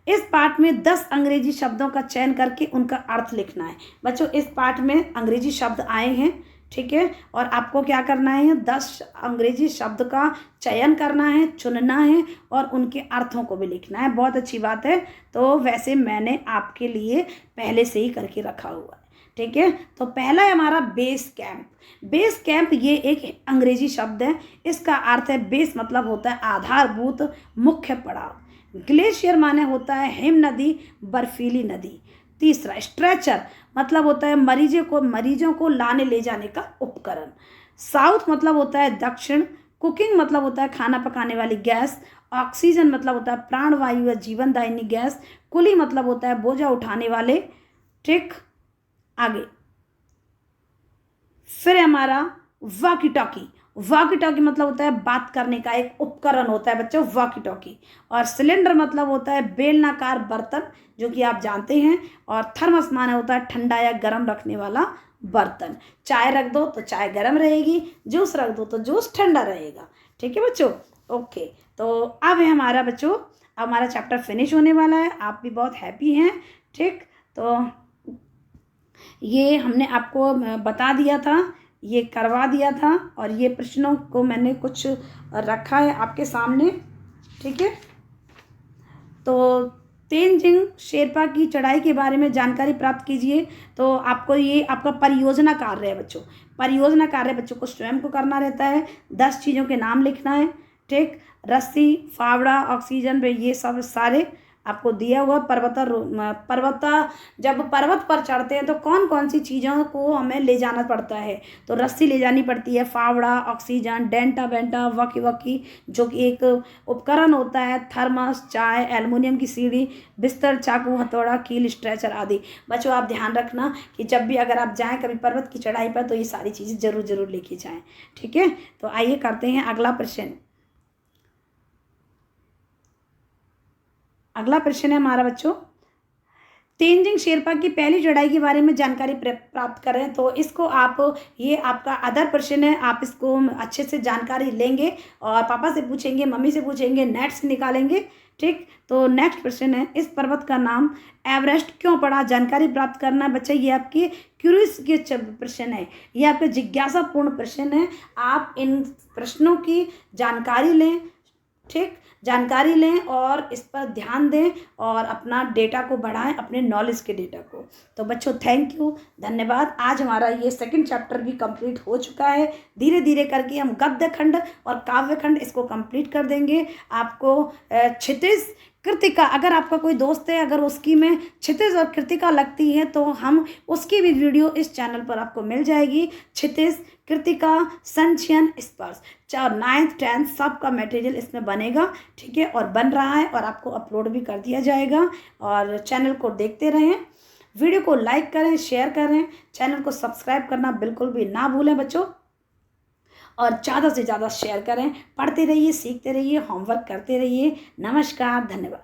इस पाठ में 10 अंग्रेजी शब्दों का चयन करके उनका अर्थ लिखना है। बच्चों इस पाठ में अंग्रेजी शब्द आए हैं। ठीक है, और आपको क्या करना है, 10 अंग्रेजी शब्द का चयन करना है, चुनना है, और उनके अर्थों को भी लिखना है। बहुत अच्छी बात है। तो वैसे मैंने आपके लिए पहले से ही करके रखा हुआ है। ठीक है, तो पहला है हमारा बेस कैंप। बेस कैंप ये एक अंग्रेजी शब्द है। इसका अर्थ है, बेस मतलब होता है आधारभूत, मुख्य पड़ाव। ग्लेशियर माने होता है हिम नदी, बर्फीली नदी। तीसरा स्ट्रेचर मतलब होता है मरीजों को लाने ले जाने का उपकरण। साउथ मतलब होता है दक्षिण। कुकिंग मतलब होता है खाना पकाने वाली गैस। ऑक्सीजन मतलब होता है प्राणवायु या जीवनदायिनी गैस। कुली मतलब होता है बोझा उठाने वाले। ठीक, आगे फिर हमारा वॉकी टॉकी। वॉकी टॉकी मतलब होता है बात करने का एक उपकरण होता है बच्चों, वॉकी टॉकी। और सिलेंडर मतलब होता है बेलनाकार बर्तन, जो कि आप जानते हैं। और थर्मस माने होता है ठंडा या गर्म रखने वाला बर्तन। चाय रख दो तो चाय गर्म रहेगी, जूस रख दो तो जूस ठंडा रहेगा। ठीक है बच्चों, ओके। तो अब है हमारा बच्चों, अब हमारा चैप्टर फिनिश होने वाला है, आप भी बहुत हैप्पी हैं। ठीक, तो ये हमने आपको बता दिया था, ये करवा दिया था, और ये प्रश्नों को मैंने कुछ रखा है आपके सामने। ठीक है, तो तेनजिंग शेरपा की चढ़ाई के बारे में जानकारी प्राप्त कीजिए। तो आपको ये आपका परियोजना कार्य है बच्चों। परियोजना कार्य बच्चों को स्वयं को करना रहता है। 10 चीज़ों के नाम लिखना है। ठीक, रस्सी, फावड़ा, ऑक्सीजन, ये सब सारे आपको दिया हुआ। जब पर्वत पर चढ़ते हैं तो कौन कौन सी चीज़ों को हमें ले जाना पड़ता है। तो रस्सी ले जानी पड़ती है, फावड़ा, ऑक्सीजन, डेंटा बेंटा, वकी वकी जो कि एक उपकरण होता है, थर्मस, चाय, एल्युमिनियम की सीढ़ी, बिस्तर, चाकू, हथौड़ा, कील, स्ट्रेचर आदि। बच्चों आप ध्यान रखना कि जब भी अगर आप जाएँ कभी पर्वत की चढ़ाई पर तो ये सारी चीज़ें ज़रूर लेके जाएँ। ठीक है, तो आइए करते हैं अगला प्रश्न। अगला प्रश्न है हमारा बच्चों, तेनजिंग शेरपा की पहली चढ़ाई के बारे में जानकारी प्राप्त करें। तो इसको आप, ये आपका अदर प्रश्न है, आप इसको अच्छे से जानकारी लेंगे और पापा से पूछेंगे, मम्मी से पूछेंगे, नेट से निकालेंगे। ठीक, तो नेक्स्ट प्रश्न है, इस पर्वत का नाम एवरेस्ट क्यों पड़ा। जानकारी प्राप्त करना बच्चा, ये आपकी क्यूरियस के प्रश्न है, ये आपके जिज्ञासापूर्ण प्रश्न है। आप इन प्रश्नों की जानकारी लें। ठीक, जानकारी लें और इस पर ध्यान दें और अपना डेटा को बढ़ाएं, अपने नॉलेज के डेटा को। तो बच्चों थैंक यू, धन्यवाद। आज हमारा ये सेकंड चैप्टर भी कंप्लीट हो चुका है। धीरे धीरे करके हम गद्य खंड और काव्य खंड इसको कंप्लीट कर देंगे। आपको क्षितिज, कृतिका, अगर आपका कोई दोस्त है अगर उसकी में क्षितिज और कृतिका लगती है तो हम उसकी भी वीडियो इस चैनल पर आपको मिल जाएगी। क्षितिज, कृतिका, संचयन, स्पर्श, 9th 10th सबका मटेरियल इसमें बनेगा। ठीक है, और बन रहा है और आपको अपलोड भी कर दिया जाएगा। और चैनल को देखते रहें, वीडियो को लाइक करें, शेयर करें, चैनल को सब्सक्राइब करना बिल्कुल भी ना भूलें बच्चों, और ज़्यादा से ज़्यादा शेयर करें। पढ़ते रहिए, सीखते रहिए, होमवर्क करते रहिए। नमस्कार, धन्यवाद।